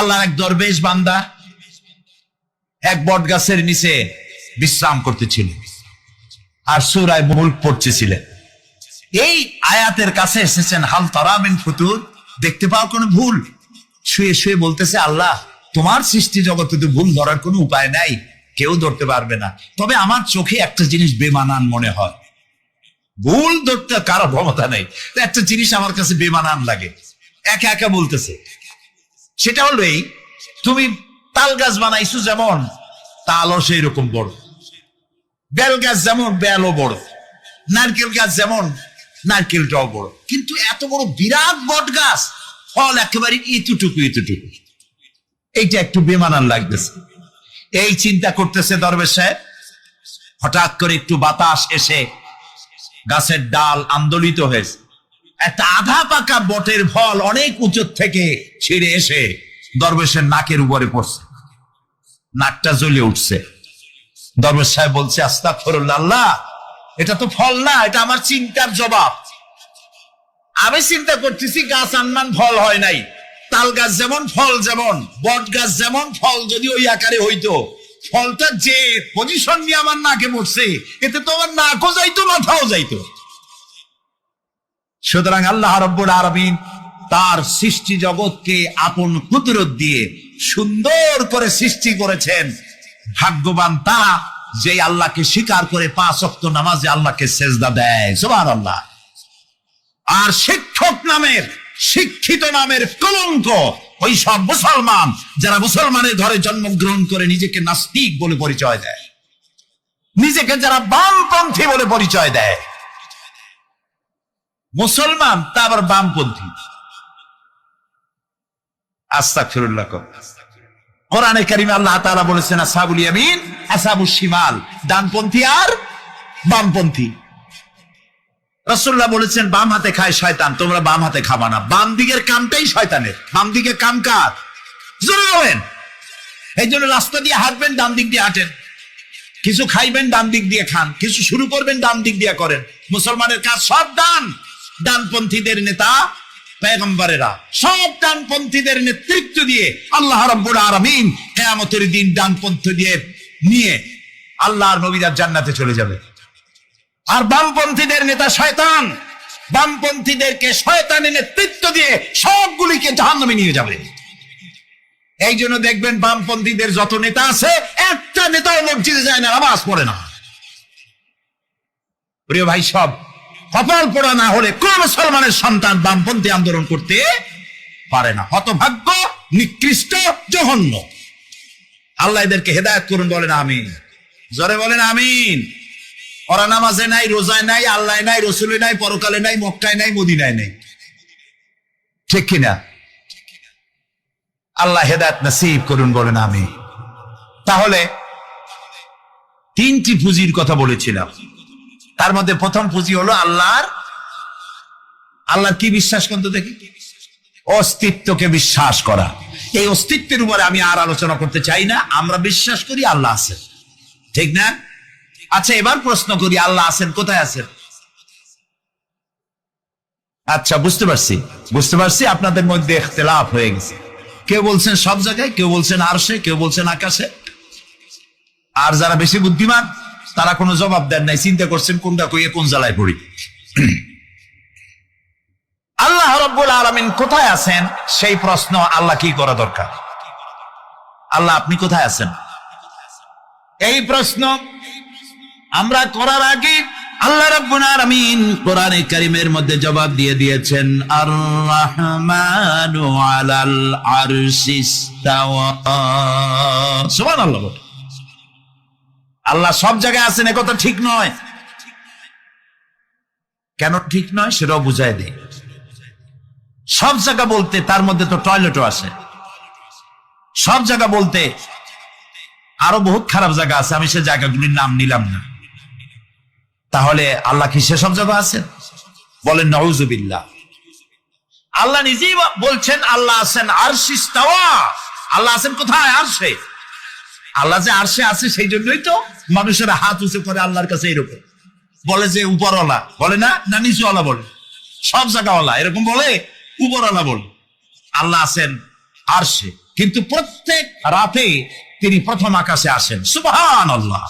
আল্লাহর এক দরবেশ বান্দা এক বট গাছের নিচে বিশ্রাম করতেছিল আর সূরা মুলক পড়তেছিলেন। এই আয়াতের কাছে এসেছেন, হাল তারা মিন ফুতুর, দেখতে পাও কোনো ভুল? শুয়ে শুয়ে বলতেছে, আল্লাহ তোমার সৃষ্টি জগতে তো ভুল ধরার কোনো উপায় নাই, কেউ ধরতে পারবে না, তবে আমার চোখে একটা জিনিস বেমানান মনে হয়। ভুল ধরতে কারো ক্ষমতা নেই, একটা জিনিস আমার কাছে বেমানান লাগে। একা একা বলতেছে, সেটা হলো এই, তুমি তাল গাছ বানাইছো যেমন তালও সেই রকম বড়, বেল গাছ যেমন বেলও বড়, নারকেল গাছ যেমন নারকেলটাও বড়, কিন্তু এত বড় বিরাট বট গাছ ফল একেবারে এতটুকু এতটুকু, এইটা একটু বেমানান লাগতেছে। এই চিন্তা করতেছে দরবেশ সাহেব, হঠাৎ করে একটু বাতাস এসে গাছের ডাল আন্দোলিত হয়েছে, একটা আধা পাকা বটের ফল অনেক উঁচু থেকে ছিঁড়ে এসে দরবেশের নাকের উপরে পড়ছে, নাকটা জ্বলে উঠছে। দরবেশ সাহেব বলছে, আস্তাগফিরুল্লাহ, আল্লাহ এটা তো ফল না, এটা আমার চিন্তার জবাব। আমি চিন্তা করতেছি গাছ আনমান ফল হয় নাই, তাল গাছ যেমন ফল যেমন, বট গাছ যেমন ফল যদি ওই আকারে হইতো, ফলটা যে পজিশন নিয়ে আমার নাকে পড়ছে, এতে তো আমার নাকও যাইতো মাথাও যাইতো। সুতরাং আল্লাহ রাব্বুল আলামিন তার সৃষ্টি জগৎকে আপন কুদরত দিয়ে সুন্দর করে সৃষ্টি করেছেন। ভাগ্যবান তারা যে আল্লাহকে স্বীকার করে 5 ওয়াক্ত নামাজে আল্লাহকে সেজদা দেয়, সুবহানাল্লাহ। আর শিক্ষক নামের, শিক্ষিত নামের কলঙ্ক ওই সব মুসলমান যারা মুসলমানের ঘরে জন্মগ্রহণ করে নিজেকে নাস্তিক বলে পরিচয় দেয়, নিজেকে যারা বামপন্থী বলে পরিচয় দেয়। মুসলমান তা আবার বামপন্থী, আস্তাগফিরুল্লাহ। কোরআনে কারিমে আল্লাহ তাআলা বলেছেন, আসহাবুল ইয়ামিন আসহাবুশ শিমাল, ডানপন্থী আর বামপন্থী। রাসূলুল্লাহ বলেছেন, বাম হাতে খায় শয়তান, তোমরা বাম হাতে খাবা না। বাম দিকের কামটাই শয়তানের, বাম দিকে কাম কার? জোরে বলেন। এই জন্য রাস্তা দিয়ে হাঁটবেন, ডান দিক দিয়ে হাঁটেন, কিছু খাইবেন ডান দিক দিয়ে খান, কিছু শুরু করবেন ডান দিক দিয়ে করেন। মুসলমানের কাজ সব ডান, ডানপন্থীদের নেতা পয়গম্বরেরা সব ডানপন্থীদের নেতৃত্ব দিয়ে আল্লাহ রাব্বুল আলামিন কিয়ামতের দিন ডানপন্থী দিয়ে নিয়ে আল্লাহর নবীরা জান্নাতে চলে যাবে। আর বামপন্থীদের নেতা শয়তান, বামপন্থীদেরকে শয়তানের নেতৃত্ব দিয়ে সবগুলিকে জাহান্নামে নিয়ে যাবে। এই জন্য দেখবেন বামপন্থীদের যত নেতা আছে, একটা নেতাও মসজিদে যায় না, নামাজ পড়ে না। প্রিয় ভাই, সব কপাল পোড়া না হলে কোন মুসলমানের সন্তান বামপন্থী আন্দোলন করতে পারে না। হতভাগ্য, নিকৃষ্ট, জঘন্য। আল্লাহ এদেরকে হেদায়েত করুন, বলেন আমিন। জোরে বলেন আমিন। ওরা নামাজে নাই, রোজায় নাই, আল্লাহ নাই, রসুলে নাই, পরকালে নাই, মক্কায় নাই, মদিনায় নাই, ঠিক কিনা? আল্লাহ হেদায়েত নসিব করুন, বলেন আমিন। তাহলে 3টি পুঁজির কথা বলেছিলাম, তার মধ্যে প্রথম পুঁজি হলো আল্লাহর কি বিশ্বাস করতে দেখি, অস্তিত্বকে বিশ্বাস করা। এই অস্তিত্বের উপরে আমি আর আলোচনা করতে চাই না। আমরা বিশ্বাস করি আল্লাহ আছেন, ঠিক না? আচ্ছা, এবার প্রশ্ন করি, আল্লাহ আছেন, কোথায় আছেন? আচ্ছা, বুঝতে পারছি আপনাদের মধ্যে ইখতিলাফ হয়ে গেছে। কেউ বলছেন সব জায়গায়, কেউ বলছেন আরশে, কেউ বলছেন আকাশে। আর যারা বেশি বুদ্ধিমান তারা কোনো জবাব দেন নাই, চিন্তা করছেন কোনটা কইয়ে কোন জ্বালায় পড়ি। আল্লাহ রাব্বুল আলামিন কোথায় আছেন সেই প্রশ্ন আল্লাহ কি করা দরকার? আল্লাহ আপনি কোথায় আছেন এই প্রশ্ন আমরা করার আগে আল্লাহ রাব্বুল আলামিন কোরআনে কারীমের মধ্যে জবাব দিয়ে দিয়েছেন, আর রাহমানু আলাল আরশিস তাওয়া। সুবহানাল্লাহ। আল্লাহ সব জায়গায় আছেন এ কথা ঠিক নয়। কেন ঠিক নয় সেটাও বুঝাই দেই। সব জায়গা বলতে তার মধ্যে তো টয়লেটও আছে। সব জায়গা বলতে আরো বহুত খারাপ জায়গা আছে, আমি সে জায়গাগুলির নাম নিলাম না। তাহলে আল্লাহ কি সেসব জায়গা আছেন? বলেন নাউযুবিল্লাহ। আল্লাহ নিজেই বলছেন আল্লাহ আছেন আরশিস তাওয়া। আল্লাহ আছেন কোথায়? আরশে। আল্লাহ যে আরশে আছে সেই জন্যই তো মানুষেরা হাত উঁচু করে আল্লাহর কাছে, এরকম বলে যে উপরওয়ালা, বলে না, না নিচুওয়ালা বলে, সব জায়গাওয়ালা এরকম বলে, উপরওয়ালা বলে। আল্লাহ আছেন আরশে, কিন্তু প্রত্যেক রাতে তিনি প্রথম আকাশে আসেন। সুবহানাল্লাহ,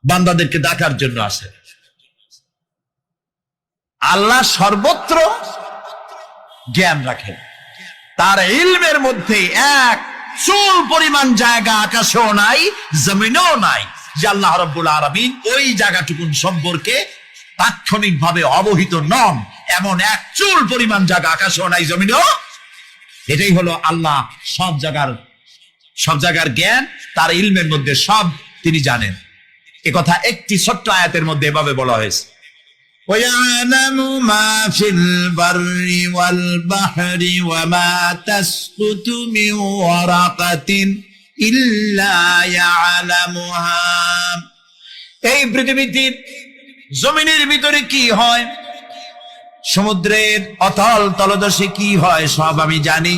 বান্দাদেরকে ডাকার জন্য আসেন। আল্লাহ সর্বত্র জ্ঞান রাখেন, তার ইলমের মধ্যে এক চুল পরিমাণ জায়গা আকাশেও নাই, জমিনেও নাই যে আল্লাহ রাব্বুল আলামিন ওই জায়গাটুকুন সম্পর্কে তাৎক্ষণিকভাবে অবহিত নন। এমন এক চুল পরিমাণ জায়গা আকাশেও নাই, জমিনেও। এটাই হলো আল্লাহ সব জায়গার জ্ঞান, তার ইলমের মধ্যে সব তিনি জানেন। এ কথা একটি ছোট্ট আয়াতের মধ্যে এভাবে বলা হয়েছে, وَيَعْلَمُ مَا فِي الْبَرِّ وَالْبَحْرِ وَمَا تَسْقُطُ مِنْ وَرَقَةٍ إِلَّا يَعْلَمُهَا। এই পৃথিবীতে জমিনের ভিতরে কি হয়, সমুদ্রের অতল তলদেশে কি হয়, সব আমি জানি।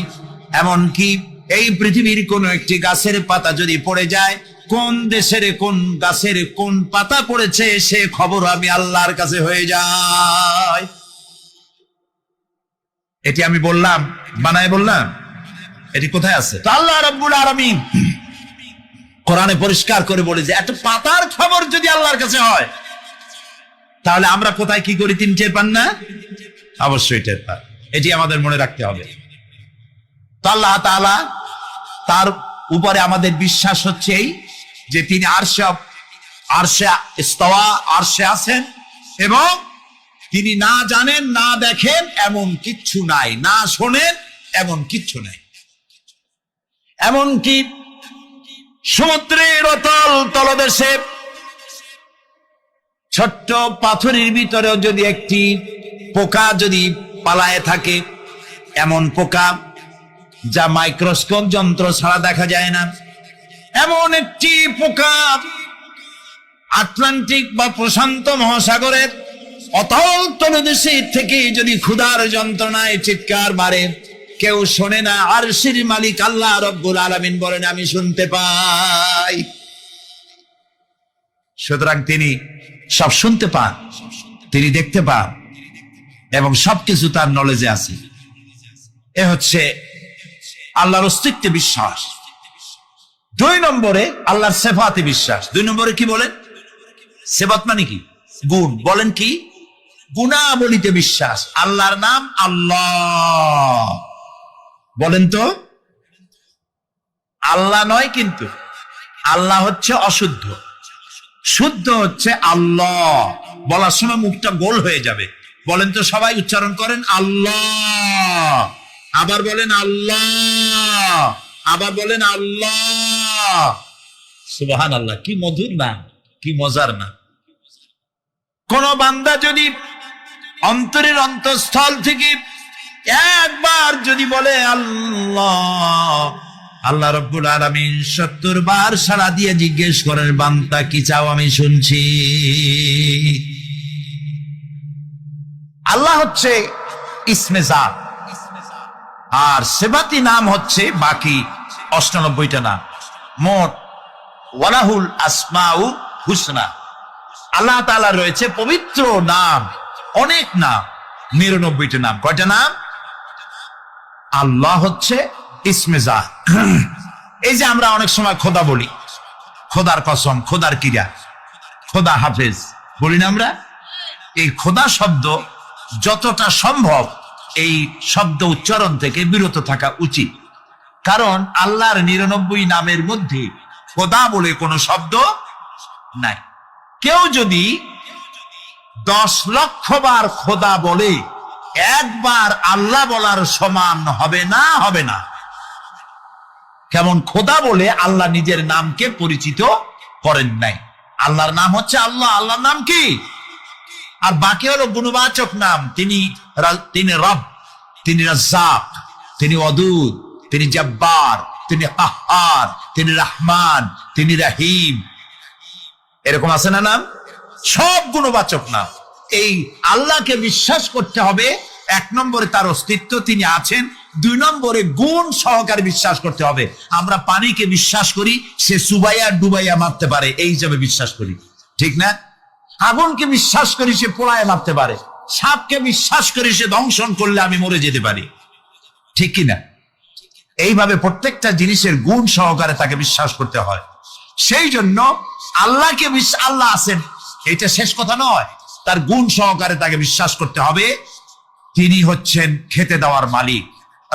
এমনকি এই পৃথিবীর কোন একটি গাছের পাতা যদি পড়ে যায়, কোন দেশের কোন গাছের কোন পাতা পড়েছে সে খবর আমি আল্লাহর কাছে হয়ে যায়। এটি আমি বললাম, বানায় বললাম? এটি কোথায় আছে? তো আল্লাহ রাব্বুল আলামিন কোরআনে পরিষ্কার করে বলে যে এত পাতার খবর যদি আল্লাহর কাছে হয়, তাহলে আমরা কোথায় কি করি তিনি টের পান না? অবশ্যই টের পান। এটি আমাদের মনে রাখতে হবে। তো আল্লাহ তাআলা, তার উপরে আমাদের বিশ্বাস হচ্ছে এই যে তিনি আরশে ইস্তাওয়া, আরশে আছেন, এবং তিনি না জানেন না দেখেন এমন কিচ্ছু নাই, না শোনেন এমন কিচ্ছু নাই। এমনকি সমুদ্রের অতল তলদেশে ছোট্ট পাথরের ভিতরেও যদি একটি পোকা যদি পালায়ে থাকে, এমন পোকা যা মাইক্রোস্কোপ যন্ত্র ছাড়া দেখা যায় না, এমন একটি পোকা আটলান্টিক বা প্রশান্ত মহাসাগরের অতল তলদেশে থেকে যদি ক্ষুধার যন্ত্রণায় চিৎকার মারে, কেউ শোনে না। আরশের মালিক আল্লাহ রাব্বুল আলামিন বলেন আমি শুনতে পাই। সুতরাং তিনি সব শুনতে পান, তিনি দেখতে পান, এবং সবকিছু তার নলেজে আছে। এ হচ্ছে আল্লাহর অস্তিত্বে বিশ্বাস। 2 নম্বরে আল্লাহর সিফাতে বিশ্বাস। 2 নম্বরে কি বলেন? সিফাত মানে কি? গুণ। বলেন কি? গুণাবলীতে বিশ্বাস। আল্লাহর নাম আল্লাহ, বলেন তো। আল্লাহ নয়, কিন্তু আল্লাহ হচ্ছে অশুদ্ধ, শুদ্ধ হচ্ছে আল্লাহ। বলার সময় মুখটা গোল হয়ে যাবে। বলেন তো, সবাই উচ্চারণ করেন আল্লাহ, আবার বলেন আল্লাহ, আবার বলেন আল্লাহ। সুবহানাল্লাহ, কি মধুর নাম, কি মজার নাম। কোন বান্দা যদি অন্তরের অন্তঃস্থল থেকে একবার যদি বলে আল্লাহ, আল্লাহ রাব্বুল আলামিন 70 বার সাড়া দিয়ে জিজ্ঞেস করেন বান্দা কি চাও, আমি শুনছি। আল্লাহ হচ্ছে ইসমে জাত, আর সিফাতি নাম হচ্ছে বাকি 98টা নাম। মোট ওয়ালাহুল আসমাউ হুসনা। আল্লাহ তাআলা রয়েছে পবিত্র নাম, অনেক নাম, 99টা নাম। কয়টা নাম? আল্লাহ হচ্ছে ইসমে জাত। এই যে আমরা অনেক সময় খোদা বলি, খোদার কসম, খোদার কিরা, খোদা হাফেজ বলি না আমরা? এই খোদা শব্দ যতটা সম্ভব এই শব্দ উচ্চারণ থেকে বিরত থাকা উচিত, কারণ আল্লাহর 99 নামের মধ্যে খোদা বলে কোনো শব্দ নাই। কেউ যদি 10 লক্ষ বার খোদা বলে, একবার আল্লাহ বলার সমান হবে না, হবে না। কেমন খোদা বলে আল্লাহ নিজের নামকে পরিচিত করেন নাই। আল্লাহর নাম হচ্ছে আল্লাহ। আল্লাহর নাম কি? আর বাকি হলো গুণবাচক নাম। তিনি রব, তিনি রাজ্জাক, তিনি ওয়াদুদ, তিনি জব্বার, তিনি কাহ্হার, তিনি রহমান, তিনি রহিম। এরকম আছে না নাম? সব গুণবাচক নাম। এই আল্লাহকে বিশ্বাস করতে হবে। 1 নম্বরে তার অস্তিত্ব, তিনি আছেন। 2 নম্বরে গুণ সহকারে বিশ্বাস করতে হবে। আমরা পানিকে বিশ্বাস করি সে চুবাইয়া ডুবাইয়া মারতে পারে, এই হিসাবে বিশ্বাস করি, ঠিক না? আগুনকে বিশ্বাস করি সে পোড়ায় মারতে পারে। সাপকে বিশ্বাস করি সে দংশন করলে আমি মরে যেতে পারি, ঠিক কিনা? এইভাবে প্রত্যেকটা জিনিসের গুণ সহকারে তাকে বিশ্বাস করতে হয়। সেই জন্য আল্লাহকে আল্লাহ আছেন এটা শেষ কথা নয়, তার গুণ সহকারে তাকে বিশ্বাস করতে হবে। তিনি হচ্ছেন খেতে দেওয়ার মালিক,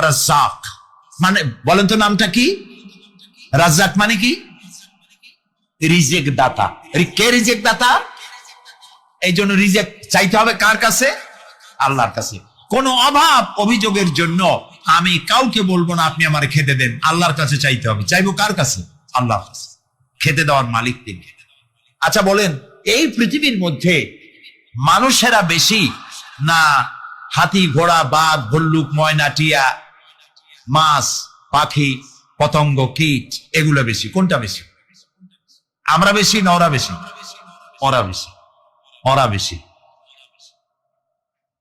রাজ্জাক। মানে বলেন তো নামটা কি? রাজ্জাক মানে কি? রিজেক দাতা। কে রিজেক দাতা? এই জন্য রিজেক চাইতে হবে কার কাছে? আল্লাহর কাছে। কোন অভাব অভিযোগের জন্য আমি কাউকে বলবো না আপনি আমার খেতে দেন, আল্লাহর কাছে চাইতে হবে। চাইবো কার কাছে? আল্লাহর কাছে। খেতে দেওয়ার মালিক তিনি। আচ্ছা বলেন, এই পৃথিবীর মধ্যে মানুষেরা বেশি না হাতি, ঘোড়া, বাঘ, ভল্লুক, ময়না, টিয়া, মাছ, পাখি, পতঙ্গ, কীট এগুলো বেশি? কোনটা বেশি? আমরা বেশি না ওরা বেশি? ওরা বেশি। ওরা বেশি।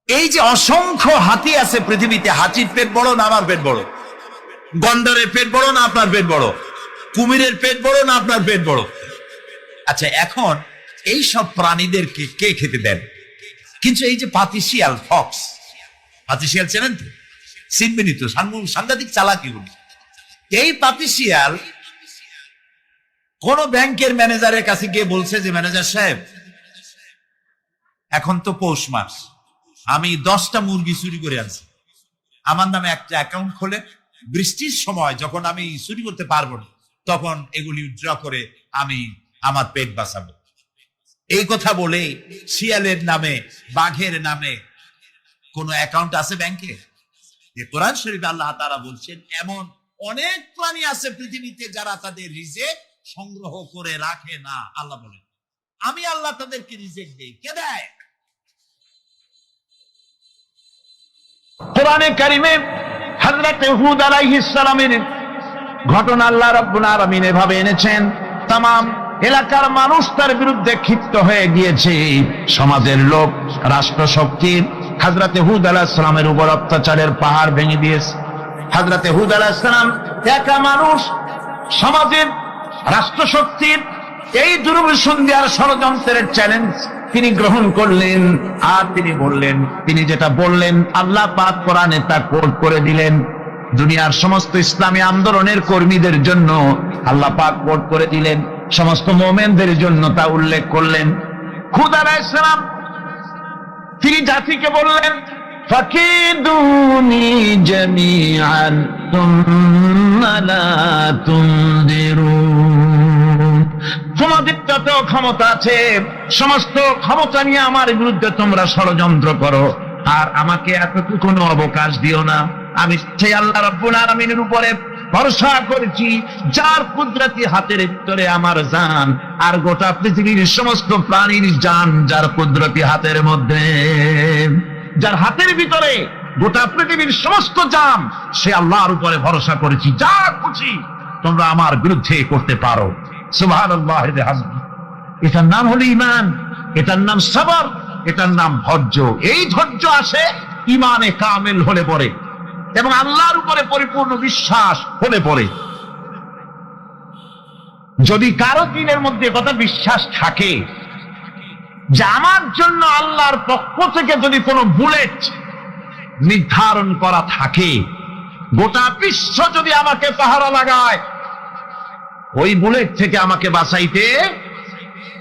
এই যে অসংখ্য হাতি আছে পৃথিবীতে, হাতির পেট বড় না আমার পেট বড়? গন্ডারের পেট বড় না আপনার পেট বড়? কুমিরের পেট বড় না আপনার পেট বড়? আচ্ছা, এখন এই সব প্রাণীদেরকে কে খেতে দেন? কিন্তু এই যে পাতিশিয়াল, ফক্স, পাতিশিয়াল চেনেন তো? চিনবেনি তো, সাংঘাতিক চালাকি গুলি। এই পাতিশিয়াল কোন ব্যাংকের ম্যানেজারের কাছে গিয়ে বলছে যে ম্যানেজার সাহেব, এখন তো পৌষ মাস, আমি 10টা মুরগি চুরি করে আনছি, আমার নামে একটা অ্যাকাউন্ট খোলে, বৃষ্টির সময় যখন আমি চুরি করতে পারবো না তখন এগুলি উইথড্র করে আমি আমার পেট বাঁচাবো। এই কথা বলে শিয়ালের নামে, বাঘের নামে কোন অ্যাকাউন্ট আছে ব্যাংকে? কোরআন শরীফে আল্লাহ তাআলা বলছেন এমন অনেক প্রাণী আছে পৃথিবীতে যারা তাদের রিজেক সংগ্রহ করে রাখে না। আল্লাহ বলেন আমি আল্লাহ তাদেরকে রিজেক দেই। কে দেয়? কোরআনে কারিমে হযরত হুদ আলাইহিস সালামের ঘটনা আল্লাহ রাব্বুল আলামিন এভাবে এনেছেন। তামাম এলাকার মানুষ তার বিরুদ্ধে ক্ষিপ্ত হয়ে গিয়েছে। সমাজের লোক, রাষ্ট্রশক্তি হযরত হুদ আলাইহিস সালামের উপর অত্যাচারের পাহাড় ভেঙে দিয়েছে। হযরত হুদ আলাইহিস সালাম একা মানুষ, সমাজের রাষ্ট্রশক্তির এই দুর্বিসন্ধির ষড়যন্ত্রের চ্যালেঞ্জ তিনি গ্রহণ করলেন। আর তিনি বললেন, তিনি যেটা বললেন আল্লাহ পাক কোরআনে তা কোট করে দিলেন। দুনিয়ার সমস্ত ইসলামী আন্দোলনের কর্মীদের জন্য আল্লাহ পাক কোট করে দিলেন, সমস্ত মুমিনদের জন্য তা উল্লেখ করলেন। হুদ আলাইহিস সালাম তিনি জাতিকে বললেন, ফাকিদুনি জামিআন তুম্মা লা তুনদিরুন। তোমাদের যত ক্ষমতা আছে সমস্ত ক্ষমতা নিয়ে আমার বিরুদ্ধে তোমরা ষড়যন্ত্র করো, আর আমাকে এতটুকু অবকাশ দিও না। আমি সেই আল্লাহ রাব্বুল আলামিনের উপরে ভরসা করেছি যার কুদরতি হাতের ভিতরে আমার জান, আর গোটা পৃথিবীর সমস্ত প্রাণীর জান যার কুদরতি হাতের মধ্যে, যার হাতের ভিতরে গোটা পৃথিবীর সমস্ত জান, সে আল্লাহর উপরে ভরসা করেছি। যা খুশি তোমরা আমার বিরুদ্ধে করতে পারো। সুবহানাল্লাহ। এটার নাম হলো ঈমান, এটার নাম সবর, এটার নাম ধৈর্য। এই ধৈর্য আসে ঈমানে কামেল হলে পরে এবং আল্লাহর উপরে পরিপূর্ণ বিশ্বাস হলে পরে। যদি কারো দিনের মধ্যে কথা বিশ্বাস থাকে যে আমার জন্য আল্লাহর পক্ষ থেকে যদি কোনো বুলেট নির্ধারণ করা থাকে, গোটা বিশ্ব যদি আমাকে পাহারা লাগায়, ওই বুলেট থেকে আমাকে বাঁচাইতে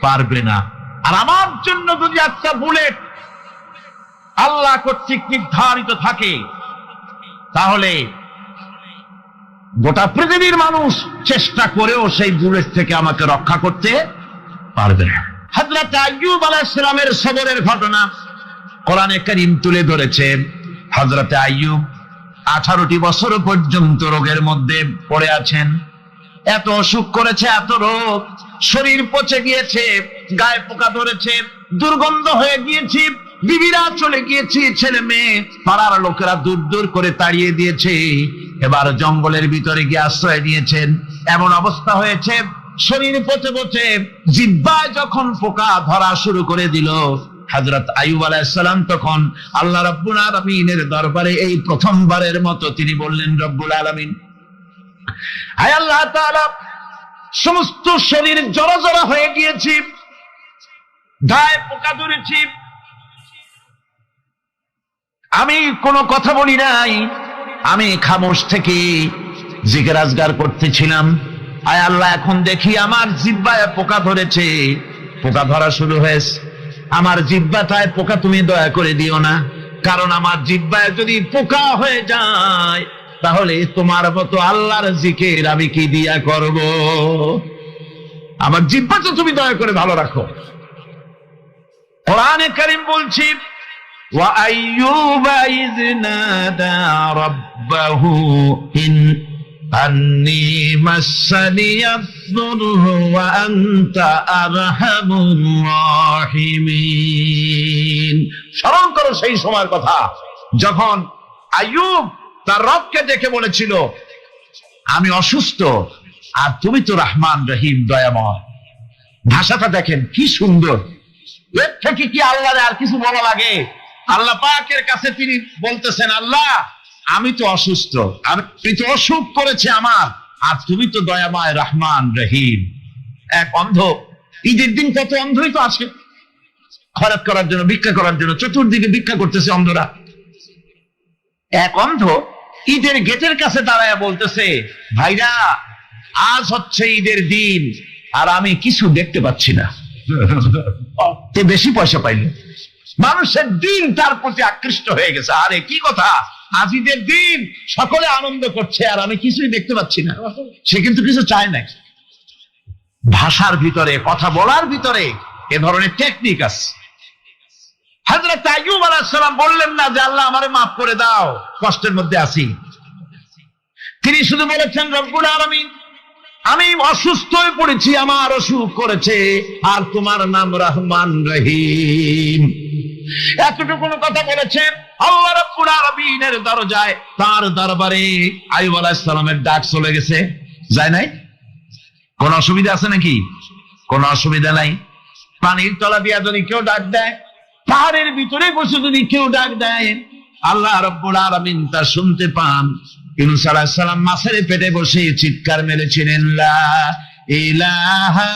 পারবে না। আর আমার জন্য যদি একটা বুলেট আল্লাহ কর্তৃক নির্ধারিত থাকে, তাহলে গোটা পৃথিবীর মানুষ চেষ্টা করেও সেই বুলেট থেকে আমাকে রক্ষা করতে পারবে না। হযরত আইয়ুব আলাইহিস সালামের সবরের ঘটনা কোরআনে কারীম তুলে ধরেছে। হযরত আইয়ুব 18টি বছর পর্যন্ত রোগের মধ্যে পড়ে আছেন। এত অসুখ করেছে, এত রোগ, শরীর পচে গিয়েছে, গায়ে পোকা ধরেছে, দুর্গন্ধ হয়ে গিয়েছে, বিবিরা চলে গিয়েছে, ছেলে মেয়ে পাড়ার লোকেরা দূর দূর করে তাড়িয়ে দিয়েছে। এবার জঙ্গলের ভিতরে গিয়ে আশ্রয় নিয়েছেন। এমন অবস্থা হয়েছে, শরীর পচে পচে জিহ্বায় যখন পোকা ধরা শুরু করে দিল, হযরত আইয়ুব আলাইহিস সালাম তখন আল্লাহ রাব্বুল আলামিনের দরবারে এই প্রথমবারের মতো তিনি বললেন, রব্বুল আলামিন, হায় আল্লাহ তাআলা, সমস্ত শরীর জড়জড় হয়ে গিয়েছে, গায়ে পোকা ধরেছে, আমি কোনো কথা বলি নাই, আমি খামোশ থেকে জিকির আজগার করতেছিলাম, আয় আল্লাহ এখন দেখি আমার জিহ্বায় পোকা ধরেছে, পোকা ধরা শুরু হয়েছে। আমার জিহ্বাটায় পোকা তুমি দয়া করে দিও না, কারণ আমার জিহ্বায় যদি পোকা হয়ে যায় তাহলে তোমার মতো আল্লাহর জিকির আমি কি দিয়া করব। আমার জিহ্বাটা তুমি দয়া করে ভালো রাখো। কোরআনে কারীম বলছি, ওয়া আইয়ুবা ইয নাদা রাব্বাহু আন্নী মাসসানিয়াদ দুররু ওয়া আনতা আরহামুর রাহিমিন। স্মরণ করো সেই সময়ের কথা যখন আইয়ুব তার রবকে দেখে বলেছিল, আমি অসুস্থ আর তুমি তো রহমান রহিম দয়াময়। ভাষাটা দেখেন কি সুন্দর। এর থেকে কি আল্লাহরে আর কিছু বলা লাগে? আল্লাহ পাকের কাছে তিনি বলতেছেন, আল্লাহ আমি তো অসুস্থ, আমি তো অসুখ করেছে আমার, আর তুমি তো দয়াময় রহমান রহিম। এক অন্ধ, ঈদের দিন কত অন্ধই তো আসে খরচ করার জন্য, ভিক্ষা করার জন্য, চতুর্দিকে ভিক্ষা করতেছে অন্ধরা। এক অন্ধ ঈদের গেটের কাছে দাঁড়ায় বলতেছে, ভাইরা আজ হচ্ছে ঈদের দিন আর আমি কিছু দেখতে পাচ্ছি না। তে বেশি পয়সা পাইল, মানুষের দিন তার প্রতি আকৃষ্ট হয়ে গেছে। আরে কি কথা, আজ ঈদের দিন সকলে আনন্দ করছে আর আমি কিছুই দেখতে পাচ্ছি না। সে কিন্তু কিছু চায় না। ভাষার ভিতরে, কথা বলার ভিতরে এ ধরনের টেকনিক আছে। হযরত আইয়ুব আলাইহিস সালাম বললেন না যে আল্লাহ আমারে মাফ করে দাও, কষ্টের মধ্যে আছি। তিনি শুধু বলেছেন, রব্বুল আলামিন আমি অসুস্থ হয়ে পড়েছি, আমার অসুখ করেছে, আর তোমার নাম রহমান রহিম। এতটুকু কথা বলেছেন। আল্লাহ রাব্বুল আলামিনের দরজায়, তার দরবারে আইয়ুব আলাইহিস সালামের ডাক চলে গেছে। যায় নাই? কোন অসুবিধা আছে নাকি? কোন অসুবিধা নাই। পানির তলা দিয়া যদি কেউ ডাক দেয়, পাহাড়ের ভিতরে বসে যদি কেউ ডাক দেয়, আল্লাহ রাব্বুল আলামিন তা শুনতে পান। ইউনূস আলাইহিস সালাম মাছের পেটে বসে চিৎকার মেরেছিলেন, লা ইলাহা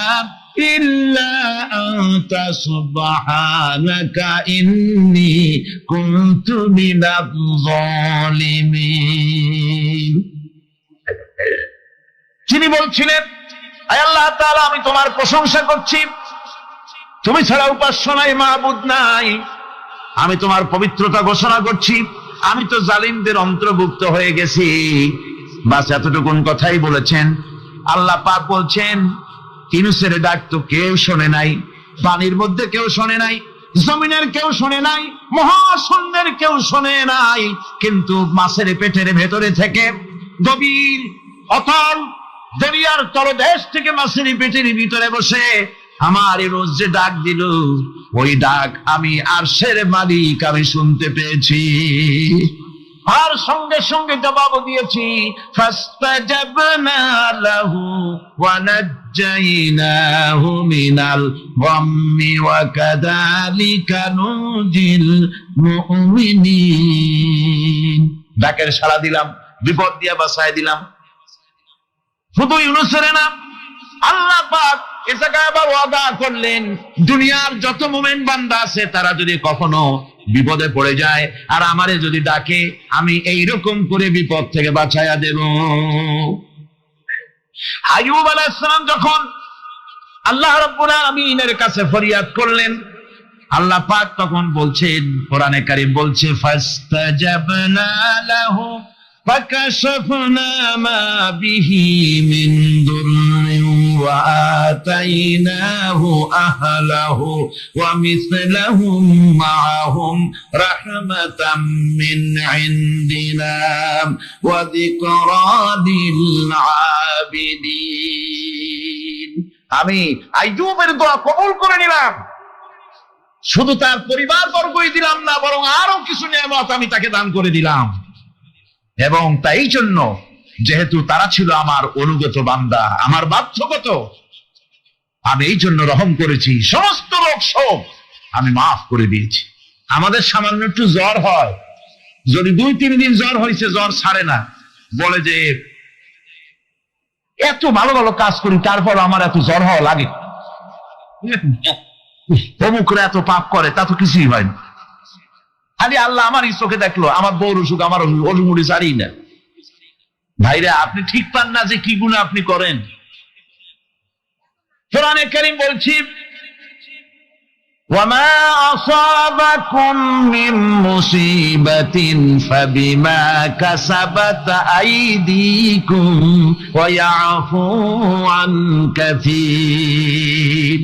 ইল্লা আনতা সুবহানাকা ইন্নী কুনতু মিনাজ জালিমিন। তিনি বলছিলেন, আয় আল্লাহ তাআলা আমি তোমার প্রশংসা করছি, তুমি ছাড়া উপাস্য নাই, মাবুদ নাই। আমি তোমার পবিত্রতা ঘোষণা করছি, আমি তো জালিমদের অন্তর্ভুক্ত হয়ে গেছি। বাস এতটুকুন কথাই বলেছেন। আল্লাহ পাক বলছেন, ইউনূসের ডাক তো কেউ শোনে নাই, পানির মধ্যে কেউ শোনে নাই, জমিনের কেউ শোনে নাই, মহাশূন্যের কেউ শোনে নাই, কিন্তু মাছের পেটের ভেতরে থেকে গভীর অতল দরিয়ার তলদেশ থেকে মাছের পেটের ভিতরে বসে আমার ইউনূস যে ডাক দিল, ওই ডাক আমি আরশের মালিক আমি শুনতে পেয়েছি, আর সঙ্গে সঙ্গে জবাব দিয়েছি। ফাস্তাজাবনা লাহু ওয়া নাজ্জাইনাহু মিনাল গাম্মি ওয়া কাযালিকা নুজিল মুমিনিন। ডাকের সাড়া দিলাম, বিপদ দিয়া বাঁচায় দিলাম। শুধু ইউনূসের না, আল্লাহ পাক এ জায়গায় আবার ওয়াদা করলেন, দুনিয়ার যত মুমিন বান্দা আছে তারা যদি কখনো বিপদে পড়ে যায় আর আমারে যদি ডাকে, আমি এইরকম করে বিপদ থেকে বাঁচাইয়া দেব। আইয়ুব আলাইহিস সালাম যখন আল্লাহ রাব্বুল আলামিনের কাছে ফরিয়াদ করলেন, আল্লাহ পাক তখন বলছেন, কোরআনে কারীম বলছে, ফাস্তাজাবনা লাহু ফাকাশাফনা মা বিহি মিন দুররিন ওয়া আতাইনাহু আহলাহু ওয়া মিসলাহুম মাআহুম রাহমাতাম মিন ইনদিনা ওয়া যিকরা লিল আবিদিন। আমি আইয়ুবের দোয়া কবুল করে নিলাম, শুধু তার পরিবার বর্গই দিলাম না, বরং আরো কিছু নিয়ামত আমি তাকে দান করে দিলাম। এবং তাই জন্য যেহেতু তারা ছিল আমার অনুগত বান্দা, আমার বাধ্যগত, আমি এই জন্য রহম করেছি, সমস্ত রোগ শোক আমি মাফ করে দিয়েছি। আমাদের সামান্য একটু জ্বর হয়, যদি 2-3 দিন জ্বর হয়েছে, জ্বর ছাড়ে না, বলে যে এত ভালো ভালো কাজ করি তারপর আমার এত জ্বর হওয়া লাগে, অমুকরা এত পাপ করে, তা তো কিছুই হয়নি। খালি আল্লাহ আমার চোখে দেখলো, আমার বউর অসুখ, আমার অলুমুড়ি ছাড়ি না। ভাইরা, আপনি ঠিক পান না যে কি গুনাহ আপনি করেন? কোরআনে কারীম বলছি, وَمَا أَصَابَكُم مِّن مُّصِيبَةٍ فَبِمَا كَسَبَتْ أَيْدِيكُمْ وَيَعْفُو عَن كَثِيرٍ।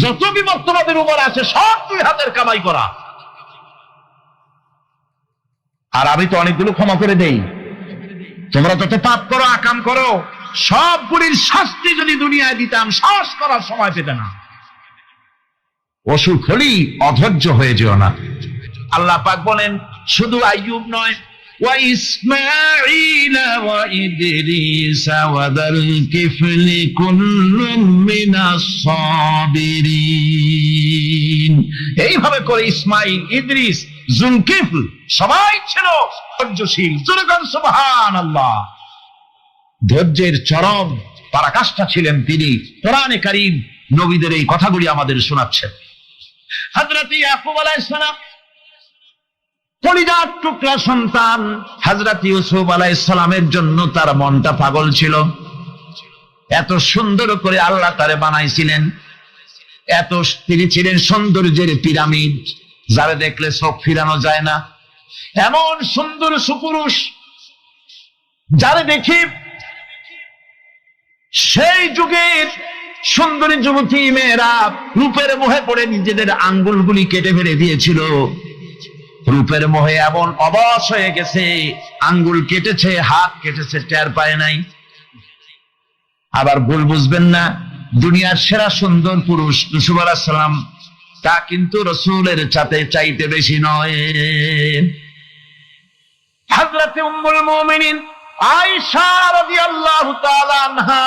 যত বিপদ তোমাদের উপর আছে সব দুই হাতের কামাই করা। আর আমি তো অনেকগুলো ক্ষমা করে দেই। তোমরা যত পাপ করো, আকাম করো, সবগুলির শাস্তি যদি দুনিয়ায় দিতাম, সাহস করার সময় পেতে না। অসুখ হলেই অধৈর্য হয়ে যেও না। আল্লাহ পাক বলেন, শুধু আইয়ুব নয়, ওয়া ইসমাঈল ওয়া ইদরিস ওয়া দাল কিফলি কুল্লুম মিনাস সাবিরিন। এইভাবে করে ইসমাঈল, ইদরিস, জুলকিফল সবাই ছিল ধৈর্যশীল। সুবহানাল্লাহ। ধৈর্যের চরম পরাকাষ্ঠা ছিলেন তিনি। কোরআনে কারীম নবীদের এই কথাগুলি আমাদের শোনাচ্ছেন। হযরত ইয়াকুব আলাইহিস সালাম কলিজার টুকরা সন্তান হযরত ইউসুফ আলাইহিস সালামের জন্য তার মনটা পাগল ছিল। এত সুন্দর করে আল্লাহ তারে বানাইছিলেন। তিনি ছিলেন সৌন্দর্যের পিরামিড, যারা দেখলে চোখ ফিরানো যায় না। এমন সুন্দর সুপুরুষ যারা দেখি সেই যুগের সুন্দরী যুবতী মেয়েরা রূপের মোহে পড়ে নিজেদের আঙ্গুলগুলি কেটে ফেলে দিয়েছিল। রূপের মোহে এমন অবশ হয়ে গেছে, আঙ্গুল কেটেছে, হাত কেটেছে, টের পায় নাই। আবার ভুল বুঝবেন না, দুনিয়ার সেরা সুন্দর পুরুষ ইউসুফ আলাইহিস সালাম, তা কিন্তু রাসূলের চাইতে বেশি নয়। হযরত উম্মুল মুমিনিন আয়েশা রাদিয়াল্লাহু তাআলা আনহা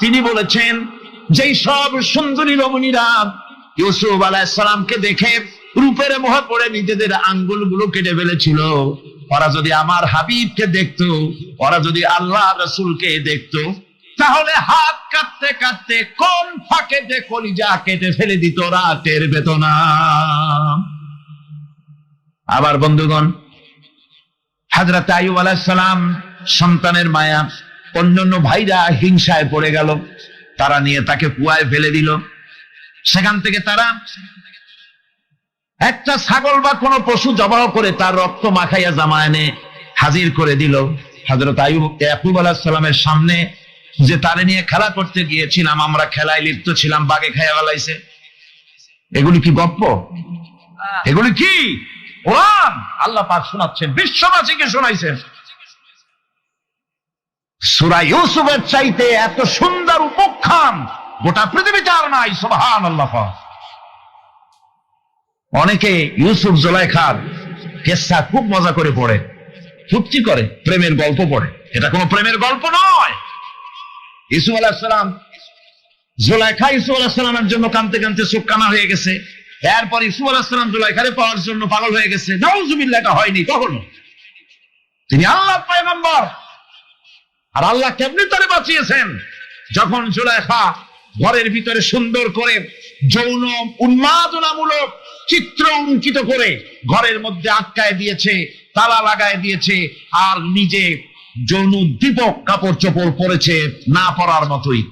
তিনি বলেছেন, যেই সব সুন্দরী রমণীরা ইউসুফ আলাইহিস সালামকে দেখে রূপের মোহে পড়ে নিজেদের আঙ্গুলগুলো কেটে ফেলেছিল, ওরা যদি আমার হাবিবকে দেখতো, ওরা যদি আল্লাহ রাসূলকে দেখতো, তাহলে হাত কাটতে কাটতে কোন ফাঁকে যে কলিজা কেটে ফেলে দিত, ওরা টের পেত না। আবার বন্ধুগণ, হযরত আইয়ুব আলাইহিস সালাম সন্তানের মায়া, অন্যান্য ভাইরা হিংসায় পড়ে গেল, তারা নিয়ে তাকে কুয়ায় ফেলে দিল। সেখান থেকে তারা একটা ছাগল বা কোনো পশু জবাহ করে তার রক্ত মাখাইয়া জামা এনে হাজির করে দিল হযরত ইয়াকুব আলাইহিস সালামের সামনে, যে তারে নিয়ে খেলা করতে গিয়েছিলাম, আমরা খেলায় লিপ্ত ছিলাম, বাগে খাইয়া ফেলাইছে। এগুলি কি গপ্প? এগুলি কি কোরআন? আল্লাহ পাক শোনাচ্ছেন, বিশ্ববাসীকে শোনাইছেন। সূরা ইউসুফের চাইতে এত সুন্দর উপাখ্যান গোটা পৃথিবীতে আর নাই। সুবহানাল্লাহ। অনেকে ইউসুফ জুলাইখার কিসসা খুব মজা করে পড়ে, ফুর্তি করে, প্রেমের গল্প পড়ে। এটা কোনো প্রেমের গল্প নয়। ইউসুফ আলাইহিস সালাম, জুলাইখা ইউসুফ আলাইহিস সালামের জন্য কাঁদতে কাঁদতে চোখ কানা হয়ে গেছে। এরপর ইউসুফ আলাইহিস সালাম জুলাইখারে পাওয়ার জন্য পাগল হয়ে গেছে। নাউজুবিল্লাহ, এটা হয়নি কখনো। তিনি আল্লাহর পয়গম্বর। আর আল্লাহ কেমনি তারে বাঁচিয়েছেন, যখন জুলাইখা ঘরের ভিতরে সুন্দর করে যৌন উন্মাদনামূলক চিত্র অঙ্কিত করে ঘরের মধ্যে আটকায় দিয়েছে, তালা লাগায় দিয়েছে, আর নিজে যৌন দীপক কাপড় চোপড় পরেছে না পরার মতোই।